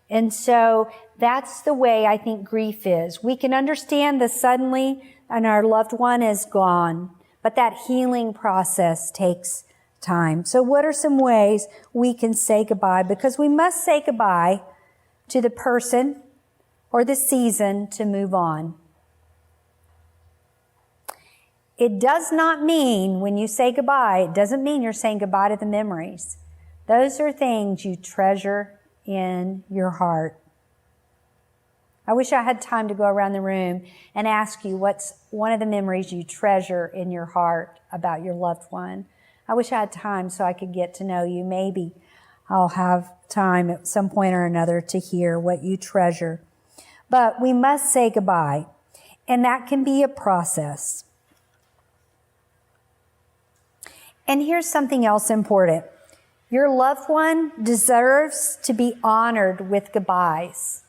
And so that's the way I think grief is. We can understand the suddenly and our loved one is gone, but that healing process takes time. So what are some ways we can say goodbye? Because we must say goodbye to the person or the season to move on. It does not mean when you say goodbye, it doesn't mean you're saying goodbye to the memories. Those are things you treasure in your heart. I wish I had time to go around the room and ask you what's one of the memories you treasure in your heart about your loved one. I wish I had time so I could get to know you. Maybe I'll have time at some point or another to hear what you treasure. But we must say goodbye, and that can be a process. And here's something else important. Your loved one deserves to be honored with goodbyes.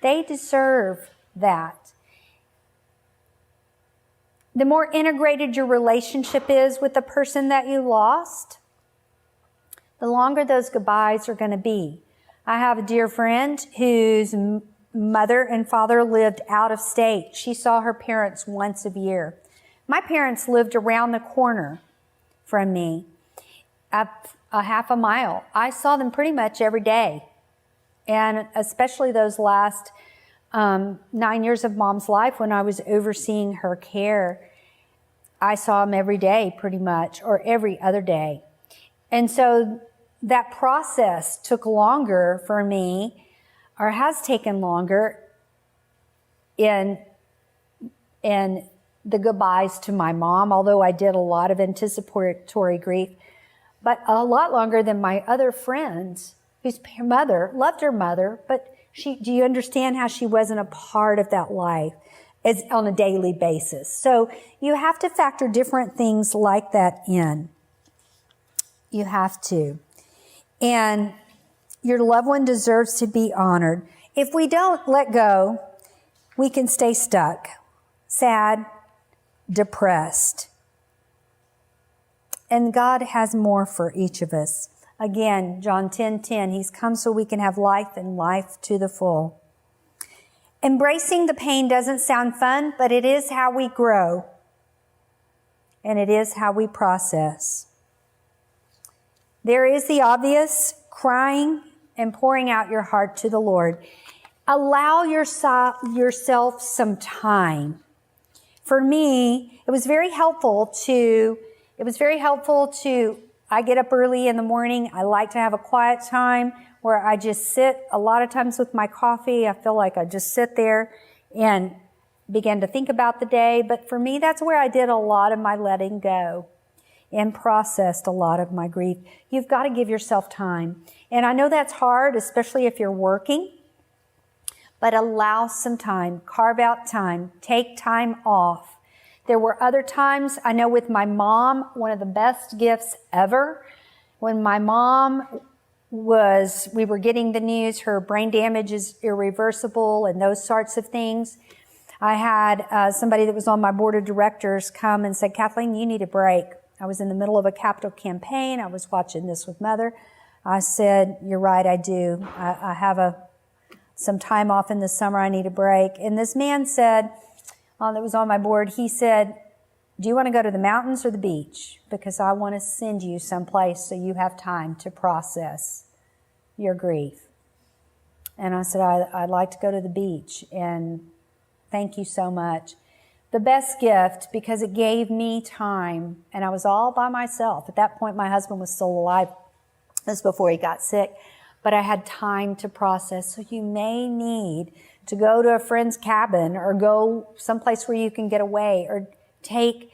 They deserve that. The more integrated your relationship is with the person that you lost, the longer those goodbyes are going to be. I have a dear friend whose mother and father lived out of state. She saw her parents once a year. My parents lived around the corner from me, up a half a mile. I saw them pretty much every day. And especially those last 9 years of Mom's life when I was overseeing her care, I saw them every day pretty much, or every other day. And so that process took longer for me, or has taken longer in the goodbyes to my mom, although I did a lot of anticipatory grief, but a lot longer than my other friends whose mother loved her mother, but do you understand how she wasn't a part of that life as on a daily basis? So you have to factor different things like that in. You have to. And your loved one deserves to be honored. If we don't let go, we can stay stuck, sad, depressed. And God has more for each of us. Again, John 10:10, He's come so we can have life and life to the full. Embracing the pain doesn't sound fun, but it is how we grow. And it is how we process. There is the obvious, crying and pouring out your heart to the Lord. Allow yourself some time. For me, it was very helpful to, I get up early in the morning. I like to have a quiet time where I just sit a lot of times with my coffee. I feel like I just sit there and begin to think about the day. But for me, that's where I did a lot of my letting go and processed a lot of my grief. You've got to give yourself time. And I know that's hard, especially if you're working. But allow some time, carve out time, take time off. There were other times, I know with my mom, one of the best gifts ever, when my mom we were getting the news, her brain damage is irreversible and those sorts of things. I had somebody that was on my board of directors come and said, Kathleen, you need a break. I was in the middle of a capital campaign. I was watching this with Mother. I said, you're right, I do. I have some time off in the summer. I need a break. And this man said, that was on my board, he said, do you want to go to the mountains or the beach? Because I want to send you someplace so you have time to process your grief. And I said, I'd like to go to the beach. And thank you so much. The best gift, because it gave me time. And I was all by myself. At that point, my husband was still alive. This was before he got sick. But I had time to process. So you may need to go to a friend's cabin or go someplace where you can get away or take,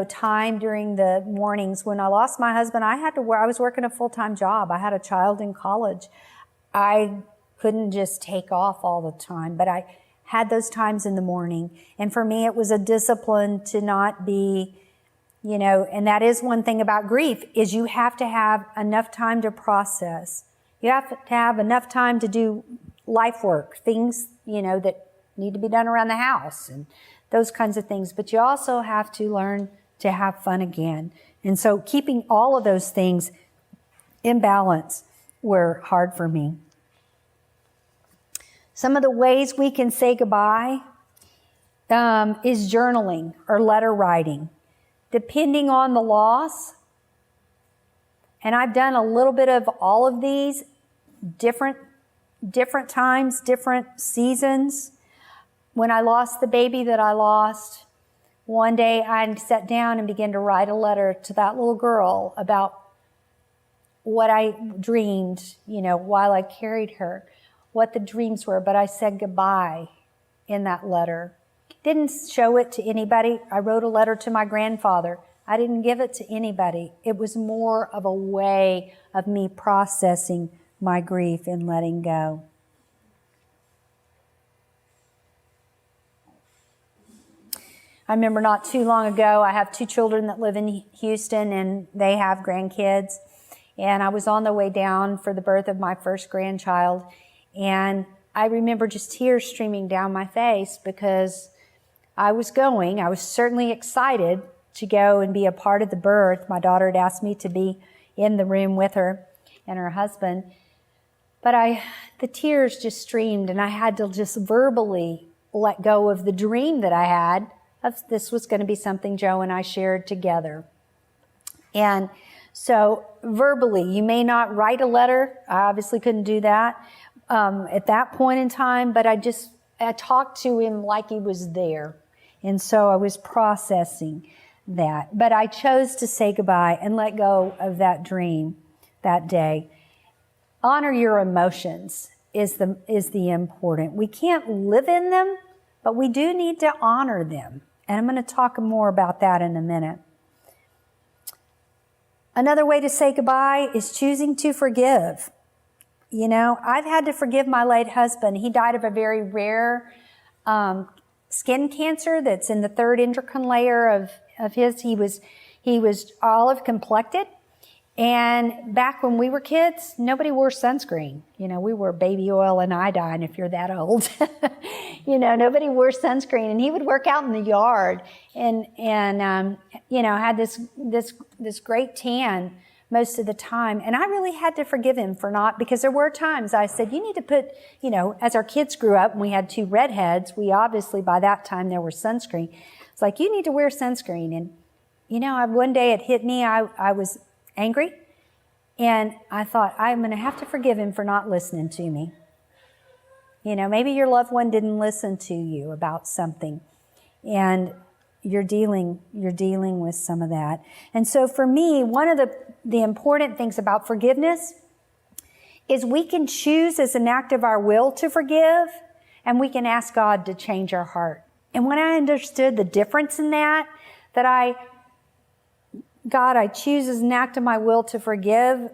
time during the mornings. When I lost my husband, I was working a full-time job. I had a child in college. I couldn't just take off all the time, but I had those times in the morning. And for me, it was a discipline to not be, and that is one thing about grief is you have to have enough time to process. You have to have enough time to do life work, things, that need to be done around the house and those kinds of things. But you also have to learn to have fun again. And so keeping all of those things in balance were hard for me. Some of the ways we can say goodbye is journaling or letter writing, depending on the loss. And I've done a little bit of all of these, different times, different seasons. When I lost the baby that I lost, one day I sat down and began to write a letter to that little girl about what I dreamed, while I carried her, what the dreams were. But I said goodbye in that letter. Didn't show it to anybody. I wrote a letter to my grandfather. I didn't give it to anybody. It was more of a way of me processing my grief and letting go. I remember not too long ago, I have 2 children that live in Houston and they have grandkids. And I was on the way down for the birth of my first grandchild. And I remember just tears streaming down my face because I was certainly excited to go and be a part of the birth. My daughter had asked me to be in the room with her and her husband. But the tears just streamed and I had to just verbally let go of the dream that I had. This was going to be something Joe and I shared together. And so verbally, you may not write a letter. I obviously couldn't do that at that point in time, but I talked to him like he was there. And so I was processing that. But I chose to say goodbye and let go of that dream that day. Honor your emotions is the important. We can't live in them, but we do need to honor them. And I'm going to talk more about that in a minute. Another way to say goodbye is choosing to forgive. I've had to forgive my late husband. He died of a very rare skin cancer that's in the 3rd endocrine layer of his. He was olive complected. And back when we were kids, nobody wore sunscreen. We wore baby oil and iodine if you're that old. Nobody wore sunscreen. And he would work out in the yard and had this great tan most of the time. And I really had to forgive him for not, because there were times I said, you need to put, as our kids grew up and we had 2 redheads, we obviously by that time there was sunscreen. It's like, you need to wear sunscreen. And, one day it hit me, I was angry. And I thought, I'm going to have to forgive him for not listening to me. Maybe your loved one didn't listen to you about something. And you're dealing with some of that. And so for me, one of the important things about forgiveness is we can choose as an act of our will to forgive, and we can ask God to change our heart. And when I understood the difference in that God, I choose as an act of my will to forgive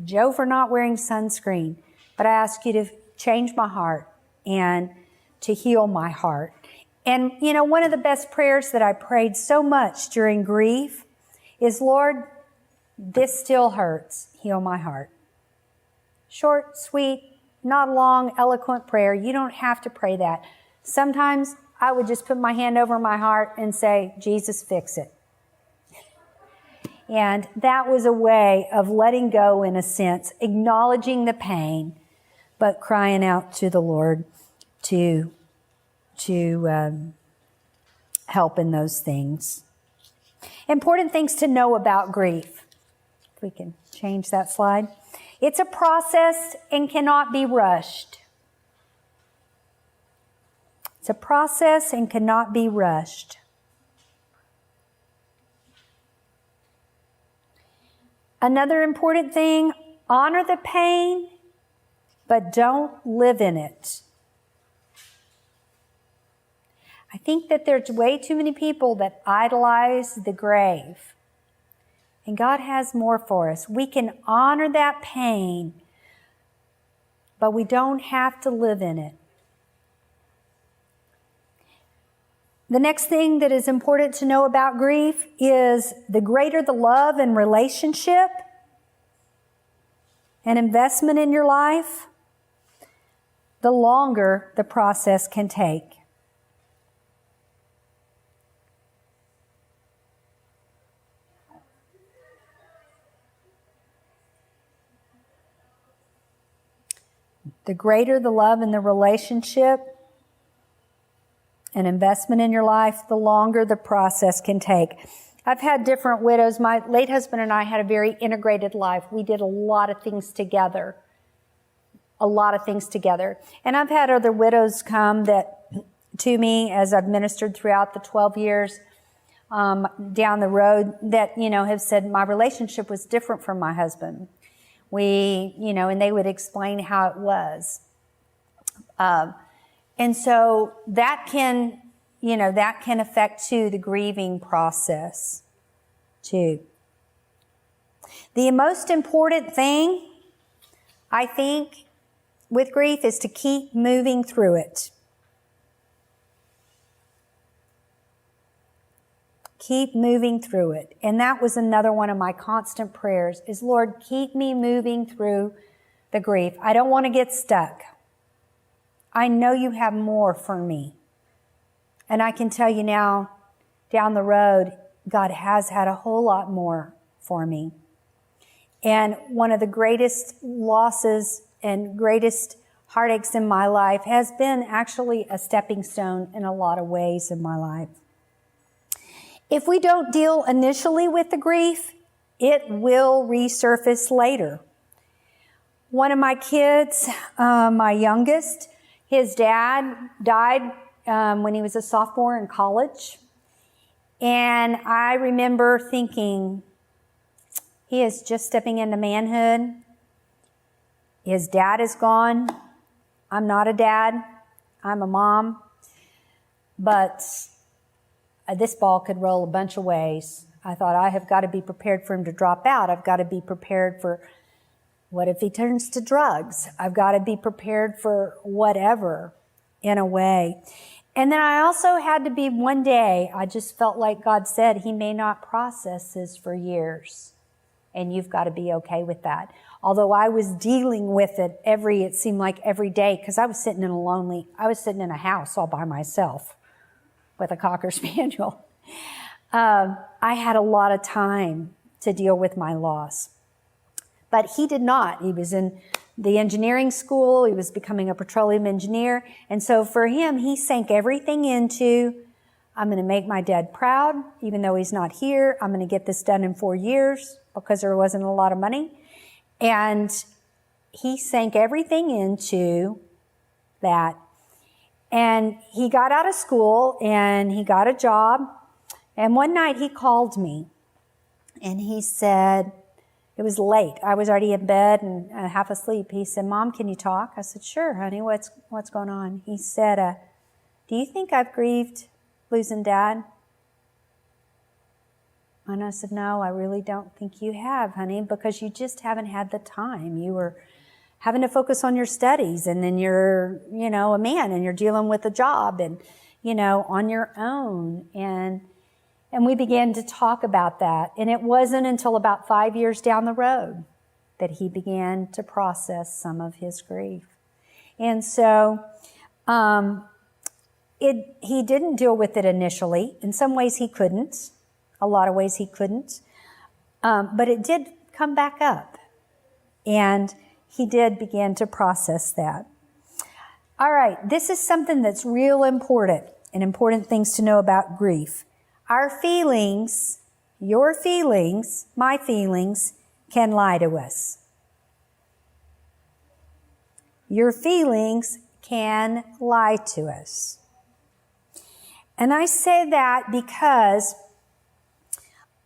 Joe for not wearing sunscreen, but I ask you to change my heart and to heal my heart. And, one of the best prayers that I prayed so much during grief is, Lord, this still hurts. Heal my heart. Short, sweet, not long, eloquent prayer. You don't have to pray that. Sometimes I would just put my hand over my heart and say, Jesus, fix it. And that was a way of letting go, in a sense, acknowledging the pain, but crying out to the Lord to help in those things. Important things to know about grief. If we can change that slide. It's a process and cannot be rushed. It's a process and cannot be rushed. Another important thing, honor the pain, but don't live in it. I think that there's way too many people that idolize the grave. And God has more for us. We can honor that pain, but we don't have to live in it. The next thing that is important to know about grief is the greater the love and relationship and investment in your life, the longer the process can take. The greater the love in the relationship, an investment in your life, the longer the process can take. I've had different widows. My late husband and I had a very integrated life. We did a lot of things together. And I've had other widows come to me as I've ministered throughout the 12 years down the road that, have said my relationship was different from my husband. And they would explain how it was. And so that can affect too the grieving process too. The most important thing, I think, with grief is to keep moving through it. Keep moving through it. And that was another one of my constant prayers is, Lord, keep me moving through the grief. I don't want to get stuck. I know you have more for me. And I can tell you now, down the road, God has had a whole lot more for me. And one of the greatest losses and greatest heartaches in my life has been actually a stepping stone in a lot of ways in my life. If we don't deal initially with the grief, it will resurface later. One of my kids, my youngest, his dad died when he was a sophomore in college. And I remember thinking, he is just stepping into manhood. His dad is gone. I'm not a dad. I'm a mom. But this ball could roll a bunch of ways. I thought, I have got to be prepared for him to drop out. I've got to be prepared for what if he turns to drugs? I've got to be prepared for whatever in a way. And then I also had to be one day, I just felt like God said he may not process this for years. And you've got to be okay with that. Although I was dealing with it it seemed like every day, because I was sitting in a house all by myself with a Cocker Spaniel. I had a lot of time to deal with my loss. But he did not. He was in the engineering school. He was becoming a petroleum engineer. And so for him, he sank everything into, I'm going to make my dad proud, even though he's not here. I'm going to get this done in 4 years because there wasn't a lot of money. And he sank everything into that. And he got out of school and he got a job. And one night he called me and he said, it was late. I was already in bed and half asleep. He said, Mom, can you talk? I said, sure, honey. What's going on? He said, do you think I've grieved losing Dad? And I said, no, I really don't think you have, honey, because you just haven't had the time. You were having to focus on your studies, and then you're, a man, and you're dealing with a job and, on your own. And we began to talk about that. And it wasn't until about 5 years down the road that he began to process some of his grief. And so he didn't deal with it initially. In some ways he couldn't. A lot of ways he couldn't. But it did come back up. And he did begin to process that. All right, this is something that's real important, and important things to know about grief. Our feelings, your feelings, my feelings, can lie to us. Your feelings can lie to us. And I say that because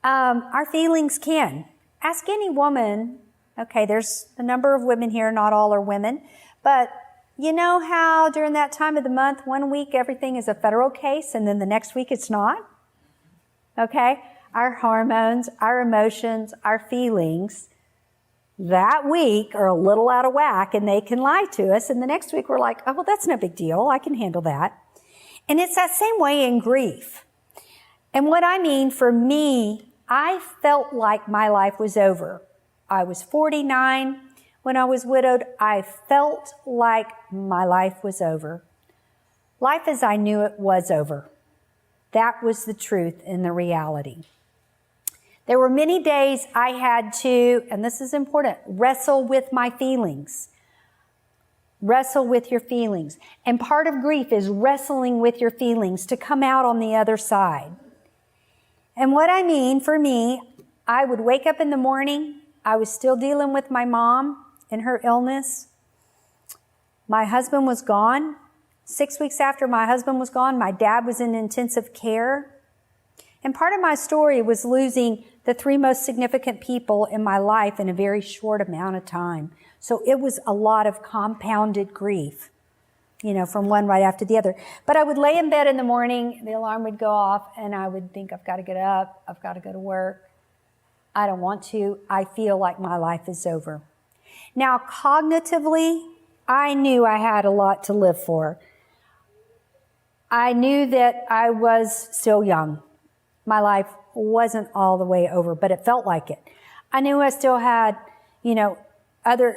our feelings can. Ask any woman, okay, there's a number of women here, not all are women, but you know how during that time of the month, 1 week everything is a federal case and then the next week it's not? Okay? Our hormones, our emotions, our feelings that week are a little out of whack and they can lie to us. And the next week we're like, oh, well, that's no big deal. I can handle that. And it's that same way in grief. And what I mean, for me, I felt like my life was over. I was 49 when I was widowed. I felt like my life was over. Life as I knew it was over. That was the truth and the reality. There were many days I had to, and this is important, wrestle with my feelings. Wrestle with your feelings. And part of grief is wrestling with your feelings to come out on the other side. And what I mean, for me, I would wake up in the morning. I was still dealing with my mom and her illness. My husband was gone. 6 weeks after my husband was gone, my dad was in intensive care. And part of my story was losing the 3 most significant people in my life in a very short amount of time. So it was a lot of compounded grief, from one right after the other. But I would lay in bed in the morning, the alarm would go off, and I would think, I've got to get up, I've got to go to work. I don't want to. I feel like my life is over. Now, cognitively, I knew I had a lot to live for. I knew that I was still young. My life wasn't all the way over, but it felt like it. I knew I still had, I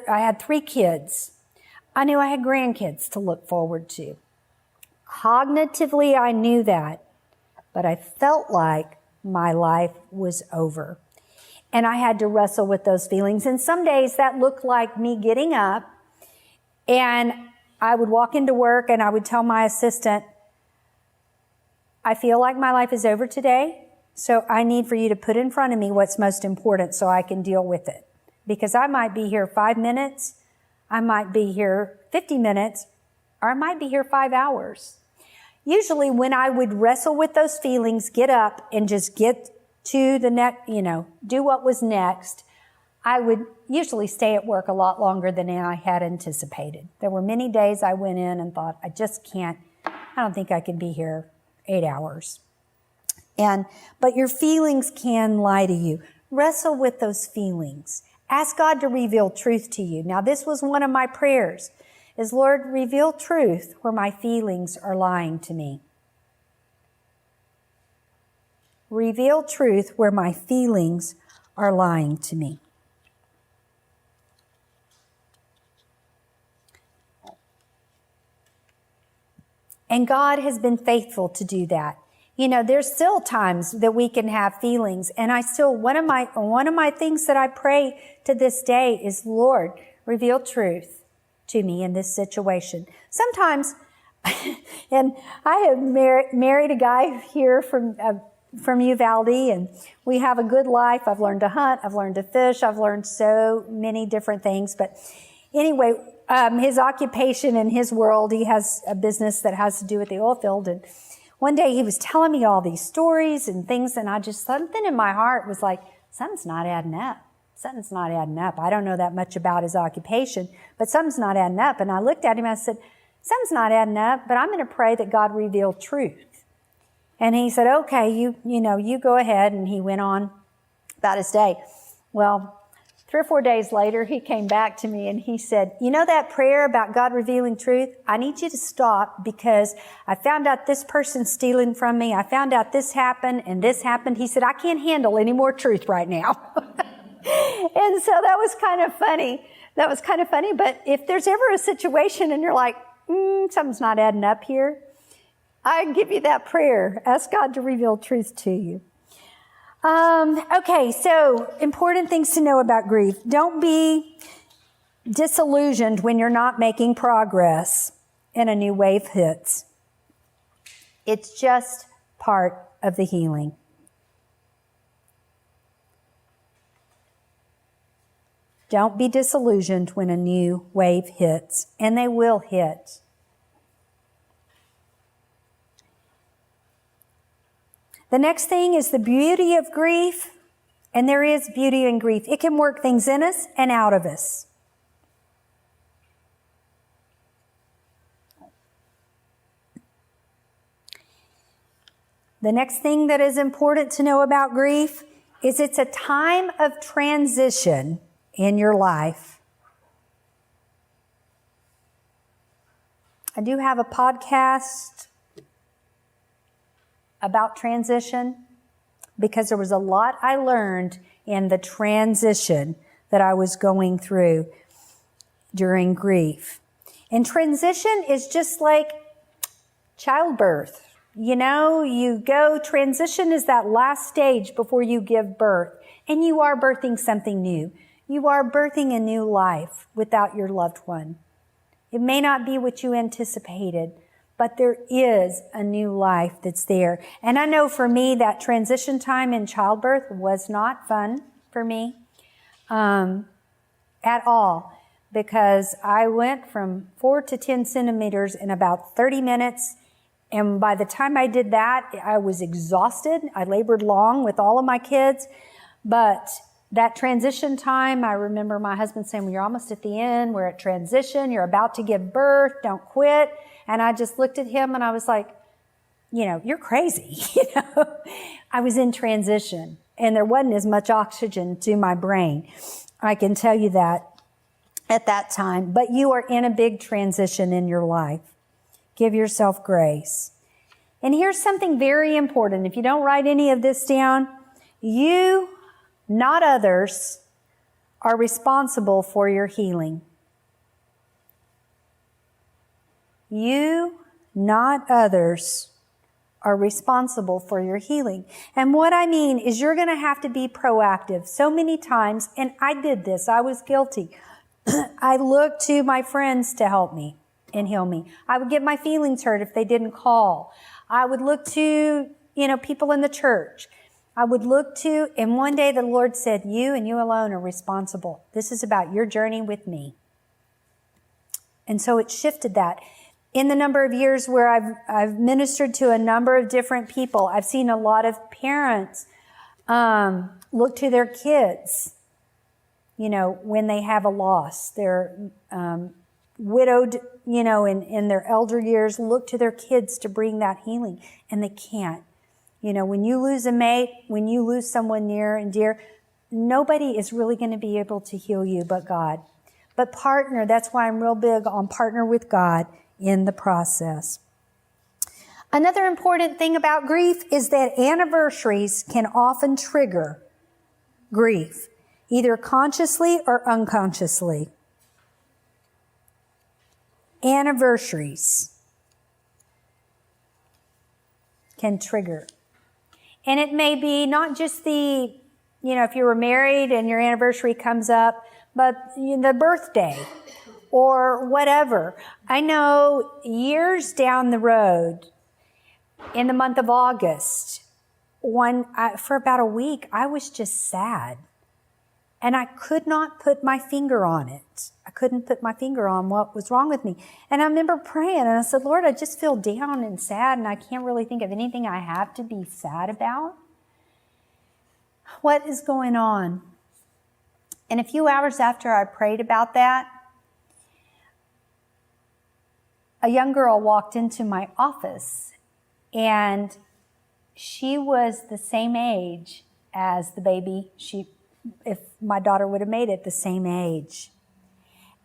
had 3 kids. I knew I had grandkids to look forward to. Cognitively, I knew that, but I felt like my life was over. And I had to wrestle with those feelings. And some days that looked like me getting up, and I would walk into work and I would tell my assistant, I feel like my life is over today, so I need for you to put in front of me what's most important so I can deal with it. Because I might be here 5 minutes, I might be here 50 minutes, or I might be here 5 hours. Usually when I would wrestle with those feelings, get up and just get to the next, do what was next, I would usually stay at work a lot longer than I had anticipated. There were many days I went in and thought, I don't think I can be here 8 hours. But your feelings can lie to you. Wrestle with those feelings. Ask God to reveal truth to you. Now, this was one of my prayers, is Lord, reveal truth where my feelings are lying to me. Reveal truth where my feelings are lying to me. And God has been faithful to do that. There's still times that we can have feelings, and one of my things that I pray to this day is, Lord, reveal truth to me in this situation. Sometimes, and I have married a guy here from Uvalde, and we have a good life. I've learned to hunt, I've learned to fish, I've learned so many different things. But anyway, his occupation in his world, he has a business that has to do with the oil field, and one day he was telling me all these stories and things, and something in my heart was like, something's not adding up. Something's not adding up. I don't know that much about his occupation, but something's not adding up. And I looked at him and I said, something's not adding up, but I'm going to pray that God reveal truth. And he said, okay, you go ahead. And he went on about his day. Well, 3 or 4 days later, he came back to me and he said, that prayer about God revealing truth? I need you to stop because I found out this person's stealing from me. I found out this happened and this happened. He said, I can't handle any more truth right now. And so that was kind of funny. But if there's ever a situation and you're like, something's not adding up here, I give you that prayer. Ask God to reveal truth to you. Okay, so important things to know about grief. Don't be disillusioned when you're not making progress and a new wave hits. It's just part of the healing. Don't be disillusioned when a new wave hits, and they will hit. The next thing is the beauty of grief, and there is beauty in grief. It can work things in us and out of us. The next thing that is important to know about grief is it's a time of transition in your life. I do have a podcast about transition because there was a lot I learned in the transition that I was going through during grief. And transition is just like childbirth. Transition is that last stage before you give birth, and you are birthing something new. You are birthing a new life without your loved one. It may not be what you anticipated, but there is a new life that's there. And I know for me, that transition time in childbirth was not fun for me at all, because I went from 4 to 10 centimeters in about 30 minutes. And by the time I did that, I was exhausted. I labored long with all of my kids. But that transition time, I remember my husband saying, well, you're almost at the end. We're at transition. You're about to give birth. Don't quit. And I just looked at him and I was like, you're crazy. I was in transition and there wasn't as much oxygen to my brain. I can tell you that at that time. But you are in a big transition in your life. Give yourself grace. And here's something very important. If you don't write any of this down, you, not others, are responsible for your healing. You, not others, are responsible for your healing. And what I mean is you're going to have to be proactive. So many times, and I did this, I was guilty. I looked to my friends to help me and heal me. I would get my feelings hurt if they didn't call. I would look to, people in the church. I would look to, and one day the Lord said, you and you alone are responsible. This is about your journey with me. And so it shifted that. In the number of years where I've ministered to a number of different people, I've seen a lot of parents look to their kids, when they have a loss. They're widowed, in their elder years, look to their kids to bring that healing, and they can't. When you lose a mate, when you lose someone near and dear, nobody is really going to be able to heal you but God. But partner, that's why I'm real big on partner with God in the process. Another important thing about grief is that anniversaries can often trigger grief, either consciously or unconsciously. Anniversaries can trigger. And it may be not just the, if you were married and your anniversary comes up, but the birthday or whatever. I know years down the road, in the month of August, for about a week, I was just sad. And I could not put my finger on it. I couldn't put my finger on what was wrong with me. And I remember praying and I said, Lord, I just feel down and sad and I can't really think of anything I have to be sad about. What is going on? And a few hours after I prayed about that, a young girl walked into my office and she was the same age as the baby. If my daughter would have made it, the same age.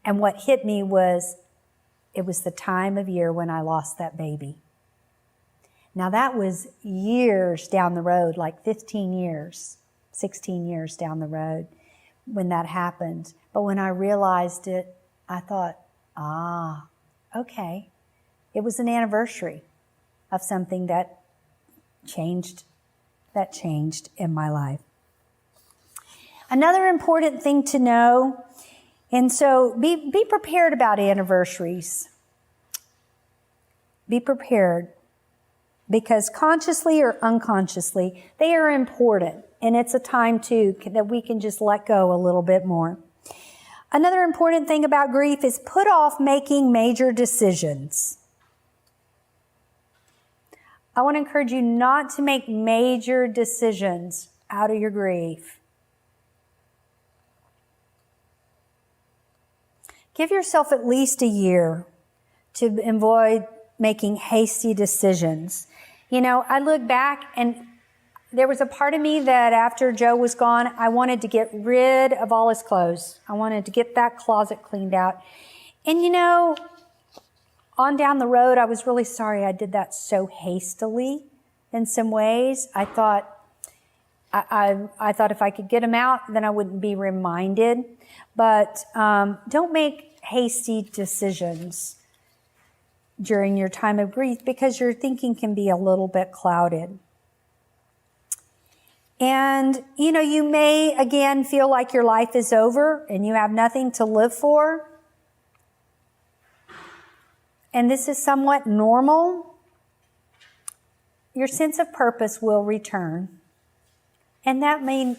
And what hit me was, it was the time of year when I lost that baby. Now that was years down the road, like 15 years, 16 years down the road when that happened. But when I realized it, I thought, okay. It was an anniversary of something that changed in my life. Another important thing to know, and so be prepared about anniversaries. Be prepared, because consciously or unconsciously, they are important. And it's a time, too, that we can just let go a little bit more. Another important thing about grief is put off making major decisions. I want to encourage you not to make major decisions out of your grief. Give yourself at least a year to avoid making hasty decisions. I look back and there was a part of me that after Joe was gone, I wanted to get rid of all his clothes. I wanted to get that closet cleaned out. And on down the road, I was really sorry I did that so hastily in some ways. I thought if I could get them out, then I wouldn't be reminded. But don't make hasty decisions during your time of grief, because your thinking can be a little bit clouded. And, you may, again, feel like your life is over and you have nothing to live for. and this is somewhat normal, your sense of purpose will return. And that may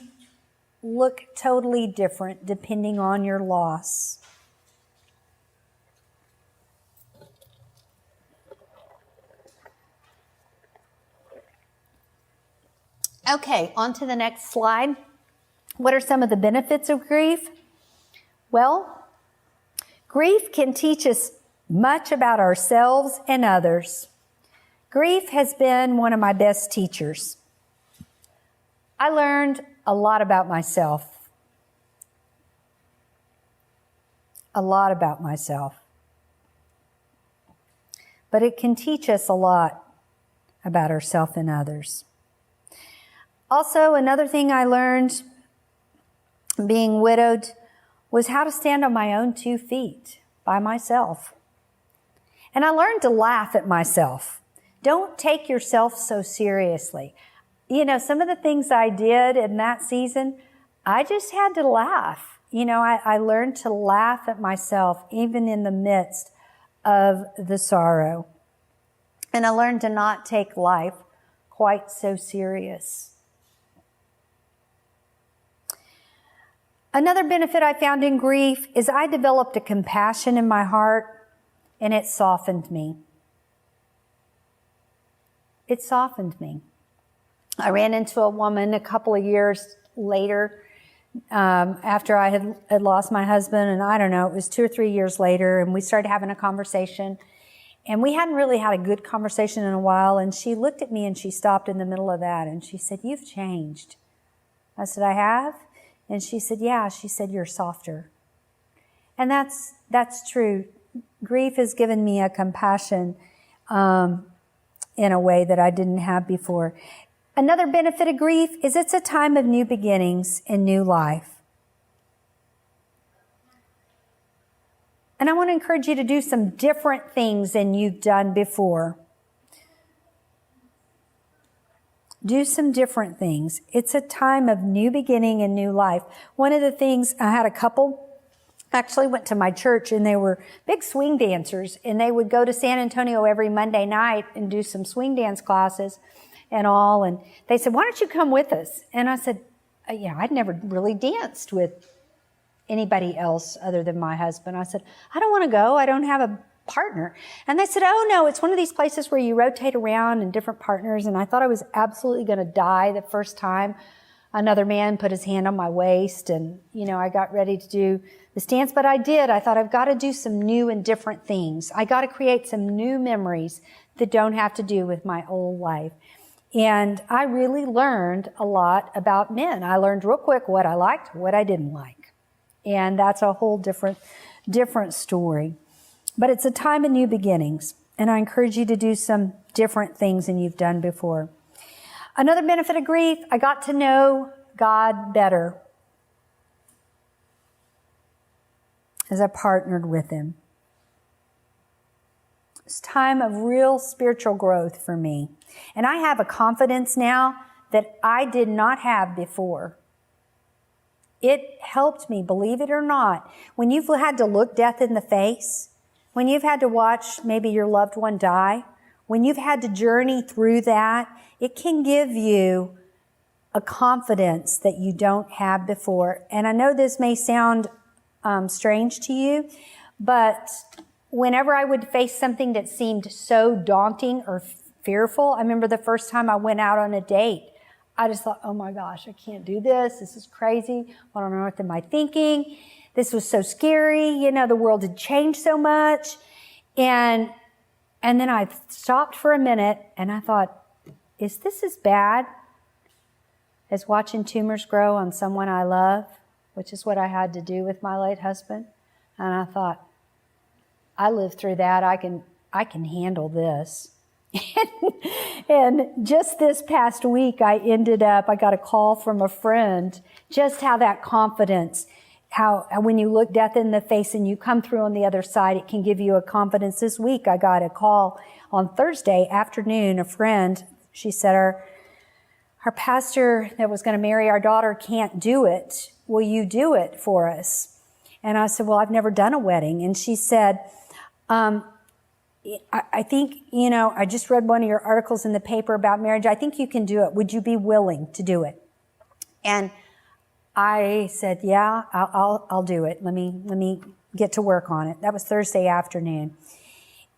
look totally different depending on your loss. Okay, on to the next slide. What are some of the benefits of grief? Well, grief can teach us much about ourselves and others. Grief has been one of my best teachers. I learned a lot about myself. A lot about myself. But it can teach us a lot about ourselves and others. Also, another thing I learned being widowed was how to stand on my own 2 feet by myself. And I learned to laugh at myself. Don't take yourself so seriously. You know, some of the things I did in that season, I just had to laugh. You know, I learned to laugh at myself even in the midst of the sorrow. And I learned to not take life quite so serious. Another benefit I found in grief is I developed a compassion in my heart, and it softened me. It softened me. I ran into a woman a couple of years later, after I had lost my husband, and I don't know, it was 2 or 3 years later, and we started having a conversation. And we hadn't really had a good conversation in a while, and she looked at me and she stopped in the middle of that, and she said, "You've changed." I said, "I have?" And she said, "Yeah." She said, "You're softer." And that's true. Grief has given me a compassion in a way that I didn't have before. Another benefit of grief is it's a time of new beginnings and new life. And I want to encourage you to do some different things than you've done before. Do some different things. It's a time of new beginning and new life. One of the things, I had a couple actually went to my church, and they were big swing dancers, and they would go to San Antonio every Monday night and do some swing dance classes and all. And they said, "Why don't you come with us?" And I said, "Yeah, I'd never really danced with anybody else other than my husband." I said, "I don't want to go. I don't have a partner." And they said, "Oh no, it's one of these places where you rotate around in different partners." And I thought I was absolutely going to die the first time another man put his hand on my waist, and I got ready to do this dance, but I did. I thought, I've got to do some new and different things. I got to create some new memories that don't have to do with my old life. And I really learned a lot about men. I learned real quick what I liked, what I didn't like. And that's a whole different story. But it's a time of new beginnings, and I encourage you to do some different things than you've done before. Another benefit of grief, I got to know God better as I partnered with Him. It's time of real spiritual growth for me. And I have a confidence now that I did not have before. It helped me, believe it or not. When you've had to look death in the face, when you've had to watch maybe your loved one die, when you've had to journey through that, it can give you a confidence that you don't have before. And I know this may sound strange to you, but whenever I would face something that seemed so daunting or fearful, I remember the first time I went out on a date, I just thought, "Oh my gosh, I can't do this. This is crazy. I don't know what am I thinking. This was so scary. The world had changed so much." And then I stopped for a minute and I thought, is this as bad as watching tumors grow on someone I love, which is what I had to do with my late husband? And I thought, I lived through that. I can handle this. And just this past week, I got a call from a friend, just how that confidence, how when you look death in the face and you come through on the other side, it can give you a confidence. This week, I got a call on Thursday afternoon, a friend, she said, our pastor that was going to marry our daughter can't do it. Will you do it for us? And I said, well, I've never done a wedding. And she said, I think, I just read one of your articles in the paper about marriage. I think you can do it. Would you be willing to do it? And I said, yeah, I'll do it. Let me get to work on it. That was Thursday afternoon.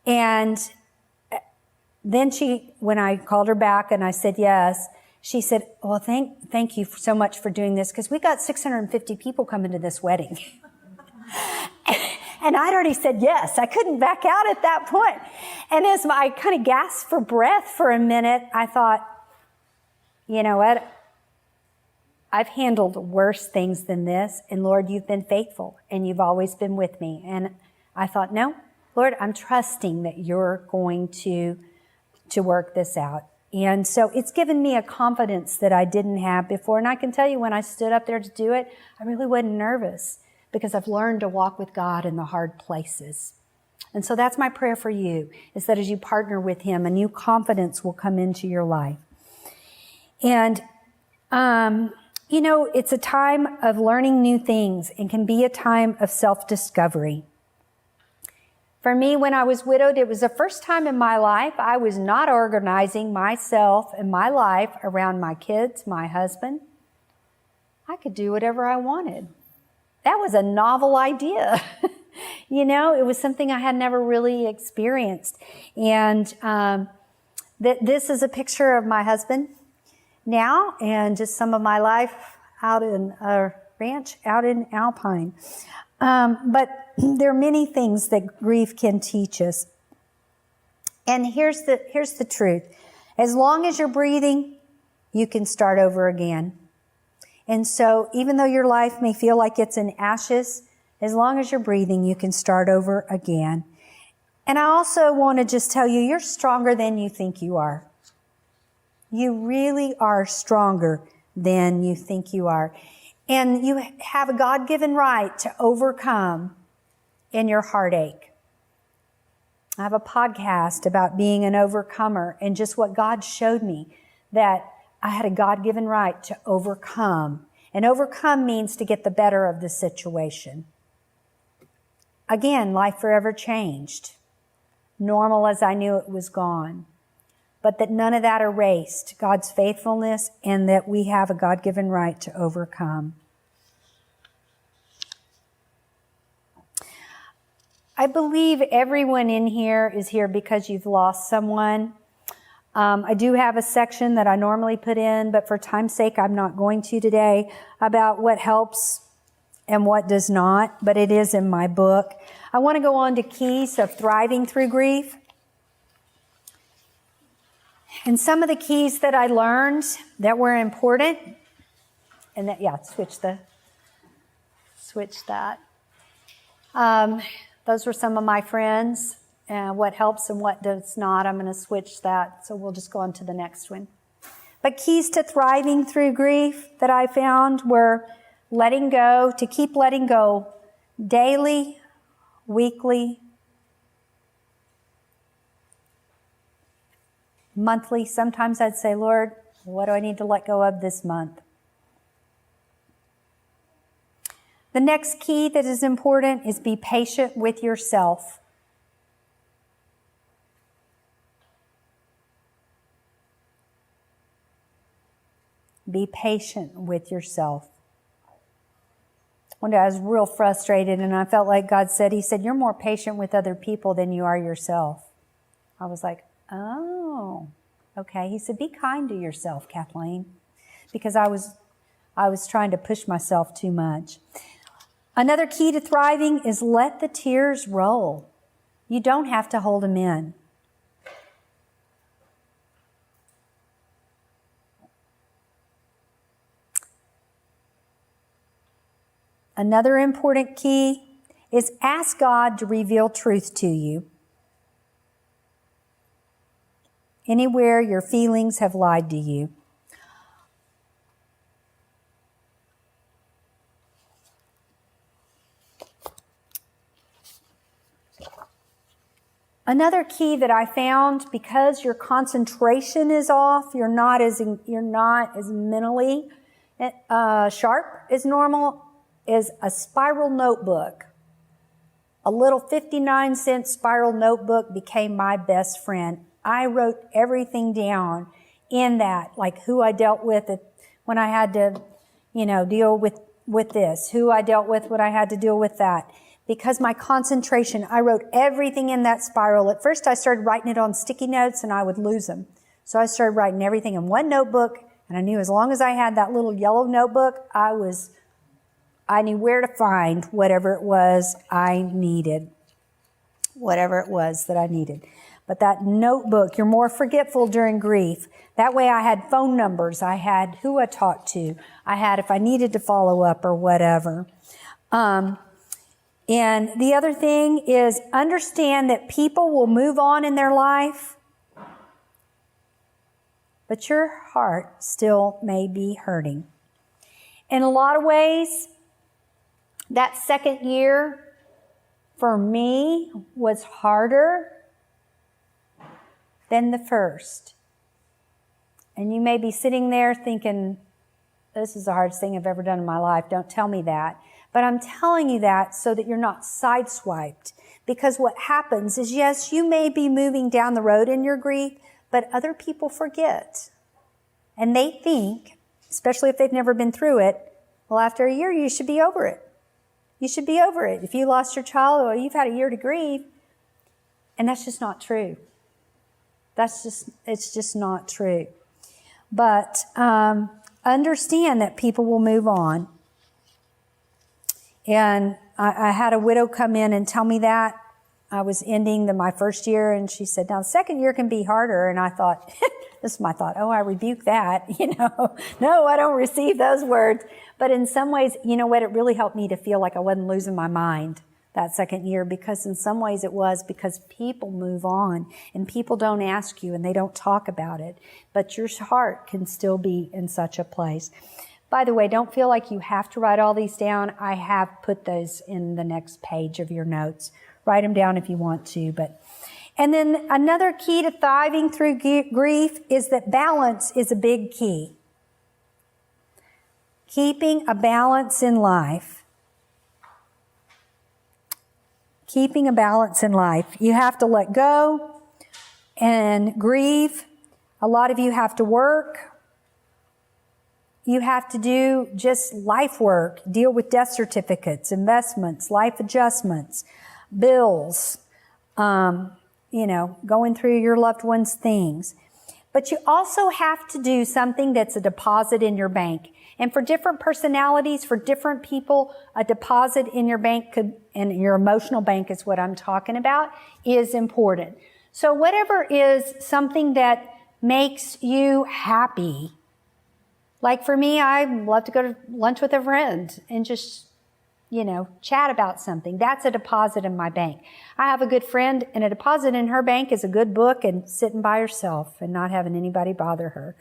And then when I called her back and I said yes, she said, well, thank you so much for doing this, because we got 650 people coming to this wedding. And I'd already said yes. I couldn't back out at that point. And as I kind of gasped for breath for a minute, I thought, you know what? I've handled worse things than this. And Lord, you've been faithful and you've always been with me. And I thought, no, Lord, I'm trusting that you're going to work this out. And so it's given me a confidence that I didn't have before. And I can tell you, when I stood up there to do it, I really wasn't nervous, because I've learned to walk with God in the hard places. And so that's my prayer for you, is that as you partner with him, a new confidence will come into your life. And, it's a time of learning new things and can be a time of self-discovery. For me, when I was widowed, it was the first time in my life I was not organizing myself and my life around my kids, my husband. I could do whatever I wanted. That was a novel idea. It was something I had never really experienced. And this is a picture of my husband now, and just some of my life out in a ranch out in Alpine. But there are many things that grief can teach us. And here's the truth. As long as you're breathing, you can start over again. And so even though your life may feel like it's in ashes, as long as you're breathing, you can start over again. And I also want to just tell you, you're stronger than you think you are. You really are stronger than you think you are. And you have a God-given right to overcome in your heartache. I have a podcast about being an overcomer, and just what God showed me, that I had a God-given right to overcome. And overcome means to get the better of the situation. Again, life forever changed. Normal as I knew it was gone. But that none of that erased God's faithfulness, and that we have a God-given right to overcome. I believe everyone in here is here because you've lost someone. I do have a section that I normally put in, but for time's sake, I'm not going to today, about what helps and what does not, but it is in my book. I want to go on to keys of thriving through grief. And some of the keys that I learned that were important, and that, switch that. Those were some of my friends. What helps and what does not, I'm going to switch that. So we'll just go on to the next one. But keys to thriving through grief that I found were letting go, to keep letting go daily, weekly, monthly. Sometimes I'd say, Lord, what do I need to let go of this month? The next key that is important is be patient with yourself. Be patient with yourself. One day I was real frustrated, and I felt like God said, He said, you're more patient with other people than you are yourself. I was like, oh, okay. He said, be kind to yourself, Kathleen, because I was trying to push myself too much. Another key to thriving is let the tears roll. You don't have to hold them in. Another important key is ask God to reveal truth to you. Anywhere your feelings have lied to you. Another key that I found, because your concentration is off, you're not as mentally sharp as normal, is a spiral notebook. A little 59-cent spiral notebook became my best friend. I wrote everything down in that, like who I dealt with when I had to, deal with this, who I dealt with when I had to deal with that. Because my concentration, I wrote everything in that spiral. At first I started writing it on sticky notes and I would lose them. So I started writing everything in one notebook, and I knew as long as I had that little yellow notebook, I knew where to find whatever it was I needed. Whatever it was that I needed. But that notebook, you're more forgetful during grief. That way I had phone numbers. I had who I talked to. I had if I needed to follow up or whatever. And the other thing is understand that people will move on in their life, but your heart still may be hurting. In a lot of ways, that second year for me was harder than the first. And you may be sitting there thinking, this is the hardest thing I've ever done in my life. Don't tell me that. But I'm telling you that so that you're not sideswiped. Because what happens is, yes, you may be moving down the road in your grief, but other people forget. And they think, especially if they've never been through it, well, after a year, you should be over it. You should be over it. If you lost your child, or you've had a year to grieve. And that's just not true. It's just not true. But understand that people will move on. And I had a widow come in and tell me that. I was ending my first year, and she said, now the second year can be harder. And I thought, this is my thought, I rebuke that, No, I don't receive those words. But in some ways, you know what, it really helped me to feel like I wasn't losing my mind that second year, because in some ways it was, because people move on and people don't ask you and they don't talk about it. But your heart can still be in such a place. By the way, don't feel like you have to write all these down. I have put those in the next page of your notes. Write them down if you want to. And then another key to thriving through grief is that balance is a big key. Keeping a balance in life. Keeping a balance in life. You have to let go and grieve. A lot of you have to work. You have to do just life work, deal with death certificates, investments, life adjustments, bills, going through your loved one's things. But you also have to do something that's a deposit in your bank. And for different personalities, for different people, a deposit in your bank and your emotional bank is what I'm talking about, is important. So whatever is something that makes you happy. Like for me, I love to go to lunch with a friend and just, chat about something. That's a deposit in my bank. I have a good friend, and a deposit in her bank is a good book and sitting by herself and not having anybody bother her.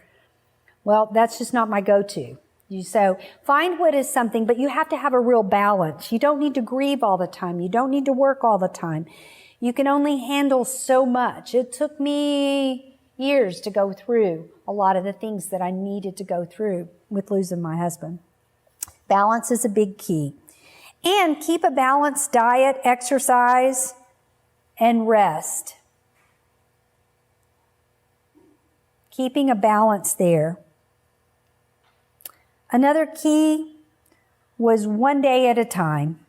Well, that's just not my go-to. So find what is something, but you have to have a real balance. You don't need to grieve all the time. You don't need to work all the time. You can only handle so much. It took me years to go through a lot of the things that I needed to go through with losing my husband. Balance is a big key. And keep a balanced diet, exercise, and rest. Keeping a balance there. Another key was one day at a time.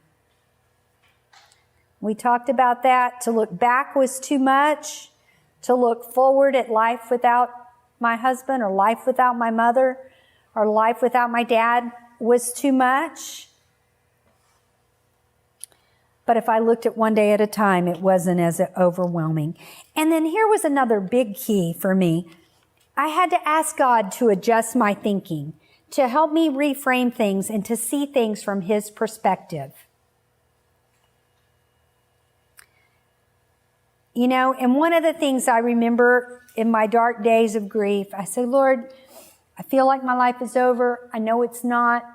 We talked about that. To look back was too much. To look forward at life without my husband, or life without my mother, or life without my dad was too much. But if I looked at one day at a time, it wasn't as overwhelming. And then here was another big key for me. I had to ask God to adjust my thinking, to help me reframe things and to see things from His perspective. And one of the things I remember in my dark days of grief, I said, Lord, I feel like my life is over. I know it's not.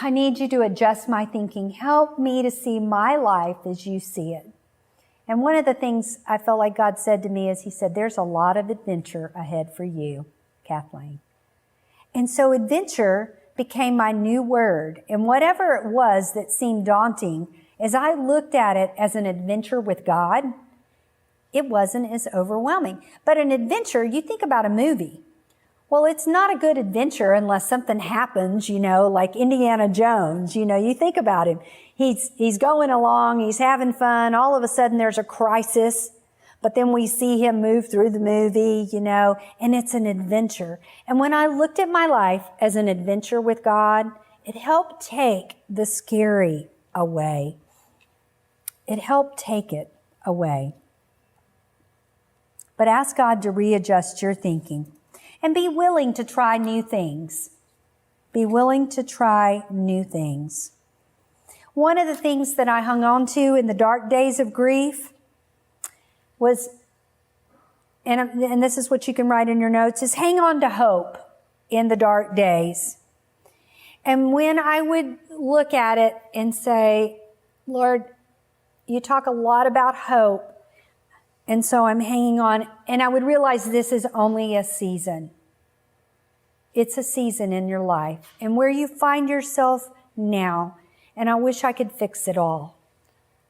I need you to adjust my thinking. Help me to see my life as you see it. And one of the things I felt like God said to me is, He said, there's a lot of adventure ahead for you, Kathleen. And so adventure became my new word. And whatever it was that seemed daunting, As I looked at it as an adventure with God, it wasn't as overwhelming. But an adventure, you think about a movie. Well, it's not a good adventure unless something happens, like Indiana Jones. You think about him. He's going along, he's having fun. All of a sudden there's a crisis. But then we see him move through the movie, and it's an adventure. And when I looked at my life as an adventure with God, it helped take the scary away. It helped take it away. But ask God to readjust your thinking and be willing to try new things. Be willing to try new things. One of the things that I hung on to in the dark days of grief was, and this is what you can write in your notes, is hang on to hope in the dark days. And when I would look at it and say, Lord, you talk a lot about hope, and so I'm hanging on, and I would realize this is only a season. It's a season in your life, and where you find yourself now, and I wish I could fix it all.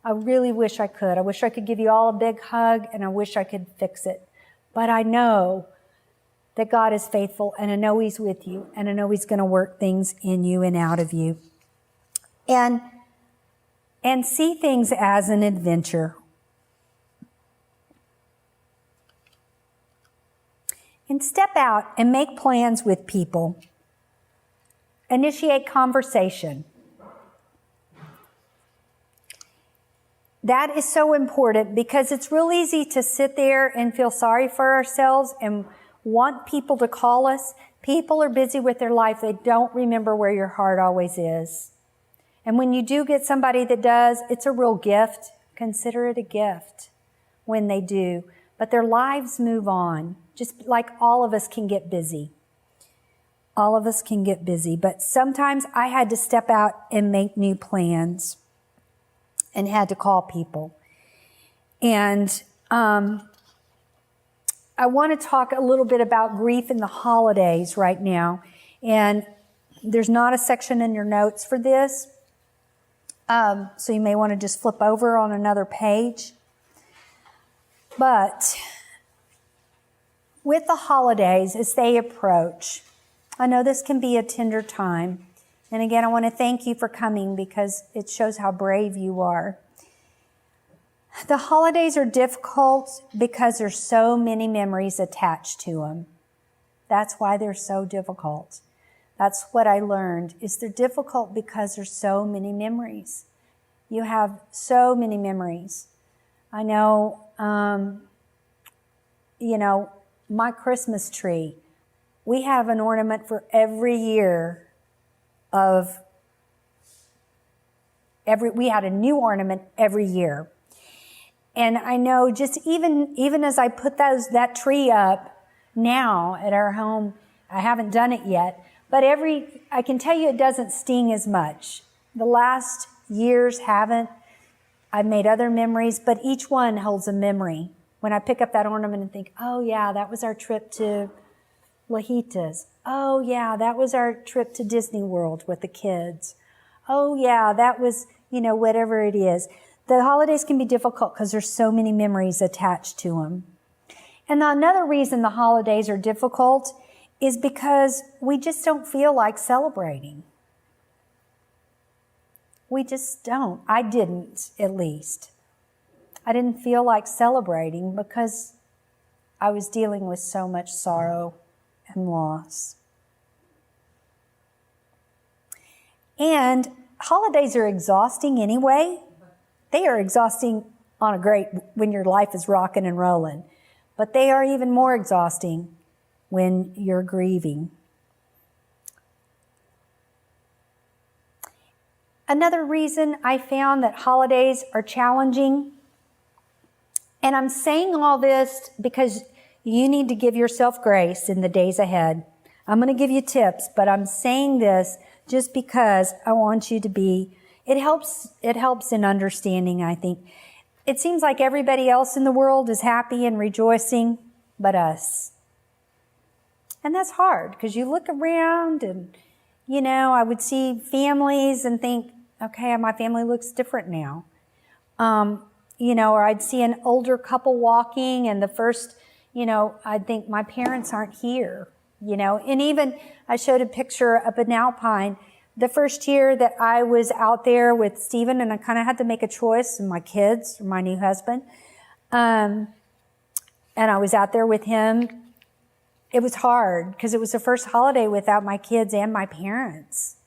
I really wish I could. I wish I could give you all a big hug, and I wish I could fix it. But I know that God is faithful, and I know He's with you, and I know He's going to work things in you and out of you. And see things as an adventure. And step out and make plans with people. Initiate conversation. That is so important because it's real easy to sit there and feel sorry for ourselves and want people to call us. People are busy with their life. They don't remember where your heart always is. And when you do get somebody that does, it's a real gift. Consider it a gift when they do. But their lives move on, just like all of us can get busy. All of us can get busy. But sometimes I had to step out and make new plans and had to call people. And I want to talk a little bit about grief in the holidays right now. And there's not a section in your notes for this. So you may want to just flip over on another page. But with the holidays, as they approach, I know this can be a tender time. And again, I want to thank you for coming because it shows how brave you are. The holidays are difficult because there's so many memories attached to them. That's why they're so difficult. That's what I learned, is they're difficult because there's so many memories. You have so many memories. I know, my Christmas tree, we have an ornament for every year we had a new ornament every year. And I know just even as I put that tree up now at our home, I haven't done it yet, but I can tell you it doesn't sting as much. The last years haven't. I've made other memories, but each one holds a memory. When I pick up that ornament and think, oh yeah, that was our trip to Lajitas. Oh yeah, that was our trip to Disney World with the kids. Oh yeah, that was, whatever it is. The holidays can be difficult because there's so many memories attached to them. And another reason the holidays are difficult is because we just don't feel like celebrating. We just don't. I didn't, at least. I didn't feel like celebrating because I was dealing with so much sorrow and loss. And holidays are exhausting anyway. They are exhausting when your life is rocking and rolling. But they are even more exhausting when you're grieving. Another reason I found that holidays are challenging, and I'm saying all this because you need to give yourself grace in the days ahead. I'm going to give you tips, but I'm saying this just because I want you to it helps in understanding, I think. It seems like everybody else in the world is happy and rejoicing, but us. And that's hard because you look around and, I would see families and think, okay, my family looks different now. Or I'd see an older couple walking, and the first, I'd think my parents aren't here, And even I showed a picture up in Alpine. The first year that I was out there with Stephen, and I kind of had to make a choice, and my kids, or my new husband, and I was out there with him. It was hard because it was the first holiday without my kids and my parents.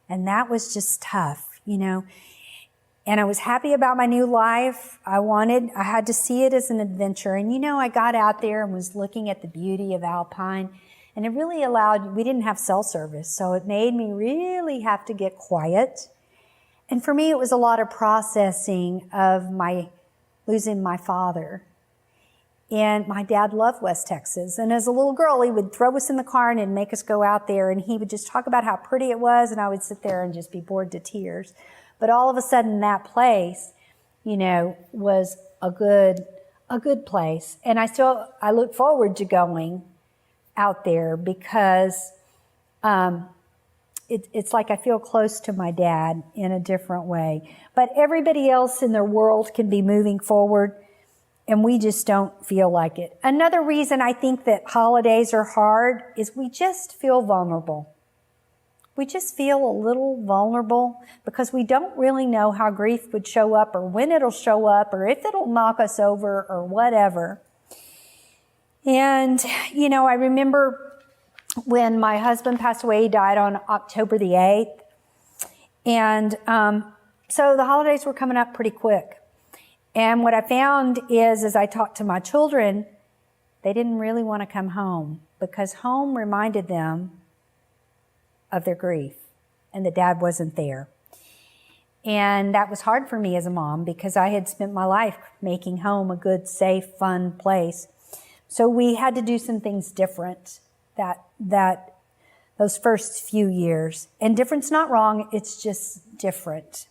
And that was just tough, And I was happy about my new life. I had to see it as an adventure. And I got out there and was looking at the beauty of Alpine. And it really we didn't have cell service. So it made me really have to get quiet. And for me, it was a lot of processing of losing my father. And my dad loved West Texas. And as a little girl, he would throw us in the car and make us go out there. And he would just talk about how pretty it was. And I would sit there and just be bored to tears. But all of a sudden, that place, was a good place. And I look forward to going out there because it's like I feel close to my dad in a different way. But everybody else in their world can be moving forward, and we just don't feel like it. Another reason I think that holidays are hard is we just feel vulnerable. We just feel a little vulnerable because we don't really know how grief would show up, or when it'll show up, or if it'll knock us over, or whatever. And, I remember when my husband passed away. He died on October the 8th. And so the holidays were coming up pretty quick. And what I found is, as I talked to my children, they didn't really want to come home because home reminded them of their grief, and the dad wasn't there. And that was hard for me as a mom because I had spent my life making home a good, safe, fun place. So we had to do some things different that those first few years. And different's not wrong, it's just different.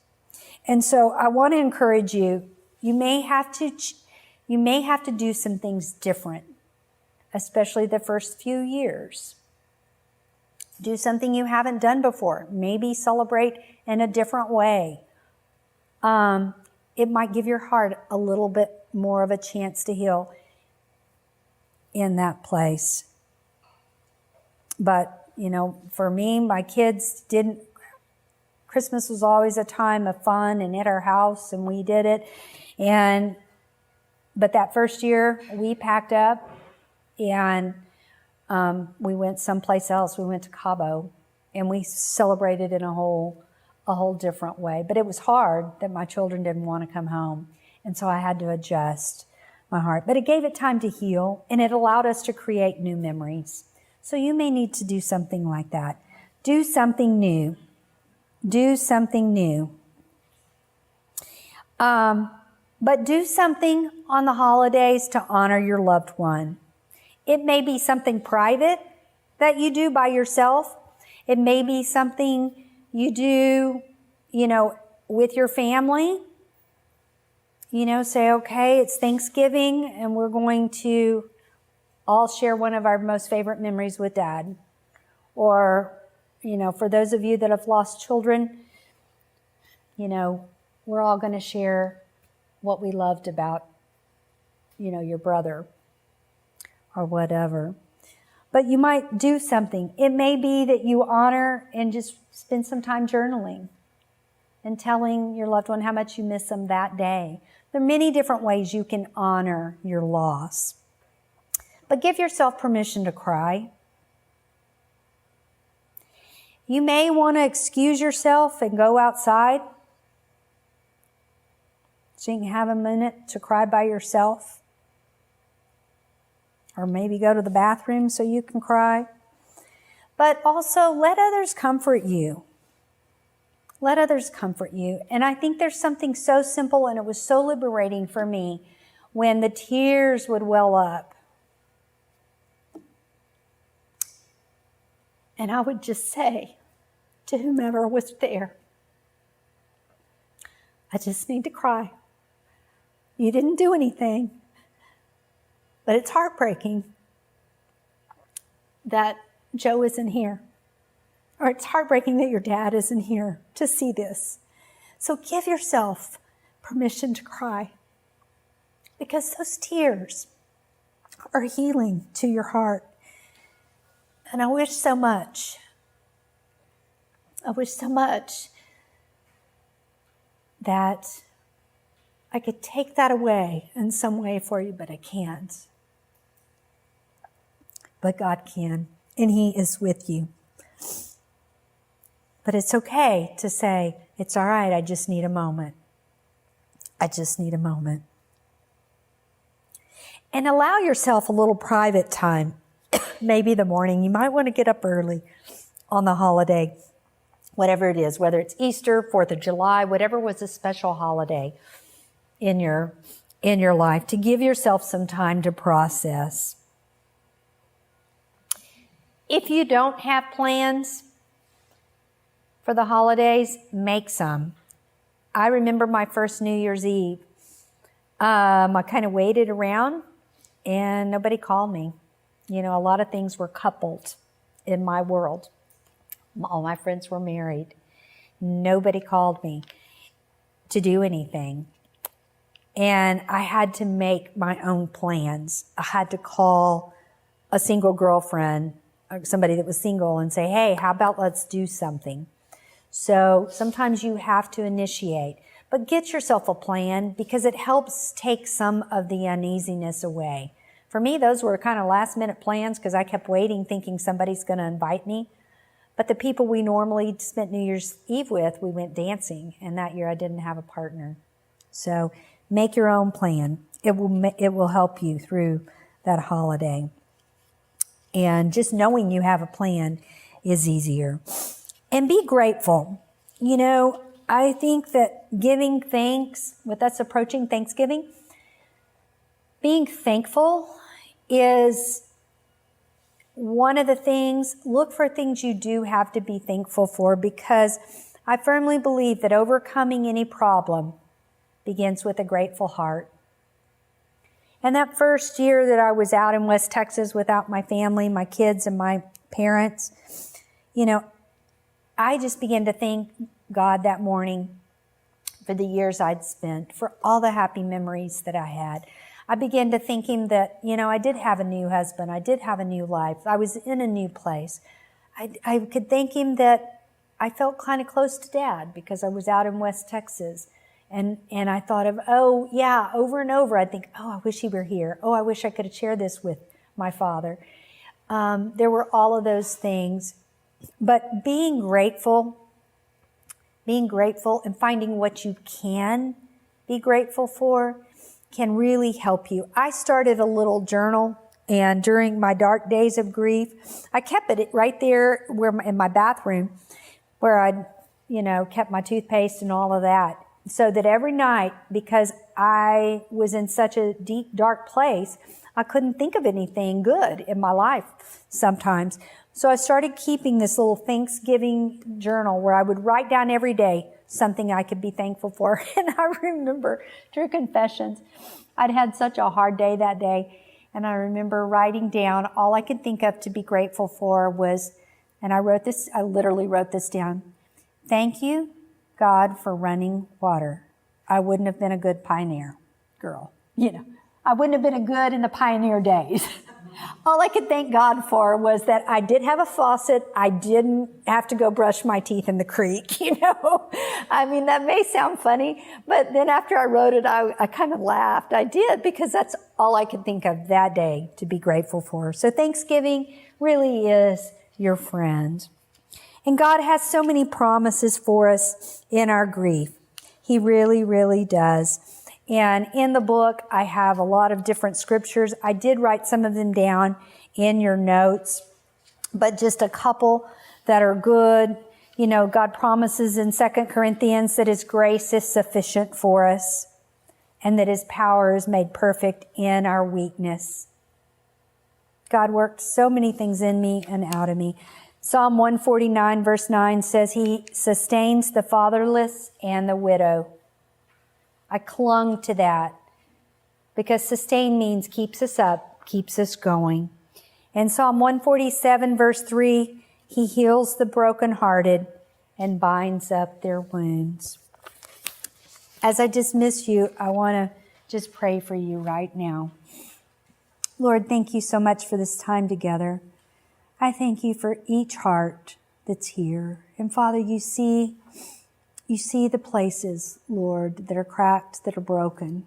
And so I want to encourage you, you may have to do some things different, especially the first few years. Do something you haven't done before. Maybe celebrate in a different way. It might give your heart a little bit more of a chance to heal in that place. But, for me, my kids Christmas was always a time of fun and at our house, and we did it. But that first year, we packed up and we went someplace else. We went to Cabo, and we celebrated in a whole different way. But it was hard that my children didn't want to come home, and so I had to adjust my heart. But it gave it time to heal, and it allowed us to create new memories. So you may need to do something like that. Do something new. Do something new. But do something on the holidays to honor your loved one. It may be something private that you do by yourself. It may be something you do, with your family. Say, okay, it's Thanksgiving and we're going to all share one of our most favorite memories with Dad. Or, for those of you that have lost children, we're all going to share what we loved about, your brother or whatever. But you might do something. It may be that you honor and just spend some time journaling and telling your loved one how much you miss them that day. There are many different ways you can honor your loss. But give yourself permission to cry. You may want to excuse yourself and go outside so you can have a minute to cry by yourself. Or maybe go to the bathroom so you can cry. But also let others comfort you. Let others comfort you. And I think there's something so simple, and it was so liberating for me when the tears would well up. And I would just say to whomever was there, I just need to cry. You didn't do anything. But it's heartbreaking that Joe isn't here. Or it's heartbreaking that your dad isn't here to see this. So give yourself permission to cry, because those tears are healing to your heart. And I wish so much that I could take that away in some way for you, but I can't. But God can, and He is with you. But it's okay to say, it's all right, I just need a moment. I just need a moment. And allow yourself a little private time. Maybe the morning. You might want to get up early on the holiday, whatever it is, whether it's Easter, 4th of July, whatever was a special holiday in your life, to give yourself some time to process. If you don't have plans for the holidays, make some. I remember my first New Year's Eve. I kind of waited around and nobody called me. You know, a lot of things were coupled in my world. All my friends were married. Nobody called me to do anything. And I had to make my own plans. I had to call a single girlfriend, somebody that was single, and say, hey, how about let's do something? So sometimes you have to initiate. But get yourself a plan, because it helps take some of the uneasiness away. For me, those were kind of last-minute plans because I kept waiting thinking somebody's going to invite me. But the people we normally spent New Year's Eve with, we went dancing. And that year I didn't have a partner. So make your own plan. It will help you through that holiday. And just knowing you have a plan is easier. And be grateful. You know, I think that giving thanks, with us approaching Thanksgiving, being thankful is one of the things. Look for things you do have to be thankful for, because I firmly believe that overcoming any problem begins with a grateful heart. And that first year that I was out in West Texas without my family, my kids and my parents, you know, I just began to thank God that morning for the years I'd spent, for all the happy memories that I had. I began to thank Him that, you know, I did have a new husband. I did have a new life. I was in a new place. I could thank Him that I felt kind of close to Dad because I was out in West Texas. And I thought of, oh, yeah, over and over, I'd think, oh, I wish he were here. Oh, I wish I could have shared this with my father. There were all of those things. But being grateful and finding what you can be grateful for can really help you. I started a little journal, and during my dark days of grief, I kept it right there in my bathroom where I'd, you know, kept my toothpaste and all of that. So that every night, because I was in such a deep, dark place, I couldn't think of anything good in my life sometimes. So I started keeping this little Thanksgiving journal where I would write down every day something I could be thankful for. And I remember, true confessions, I'd had such a hard day that day. And I remember writing down all I could think of to be grateful for was, and I literally wrote this down. Thank you, God, for running water. I wouldn't have been a good pioneer girl. You know, I wouldn't have been a good in the pioneer days. All I could thank God for was that I did have a faucet. I didn't have to go brush my teeth in the creek, you know. I mean, that may sound funny, but then after I wrote it, I kind of laughed. I did, because that's all I could think of that day to be grateful for. So Thanksgiving really is your friend. And God has so many promises for us in our grief. He really, really does. And in the book, I have a lot of different scriptures. I did write some of them down in your notes, but just a couple that are good. You know, God promises in 2 Corinthians that His grace is sufficient for us and that His power is made perfect in our weakness. God worked so many things in me and out of me. Psalm 149 verse 9 says He sustains the fatherless and the widow. I clung to that because sustain means keeps us up, keeps us going. And Psalm 147 verse 3, He heals the brokenhearted and binds up their wounds. As I dismiss you, I want to just pray for you right now. Lord, thank you so much for this time together. I thank you for each heart that's here. And Father, you see the places, Lord, that are cracked, that are broken.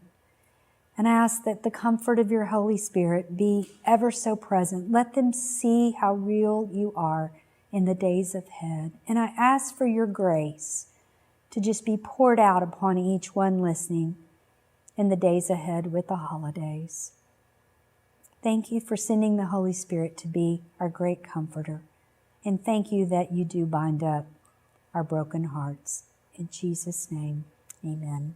And I ask that the comfort of your Holy Spirit be ever so present. Let them see how real you are in the days ahead. And I ask for your grace to just be poured out upon each one listening in the days ahead with the holidays. Thank you for sending the Holy Spirit to be our great comforter. And thank you that you do bind up our broken hearts. In Jesus' name, amen.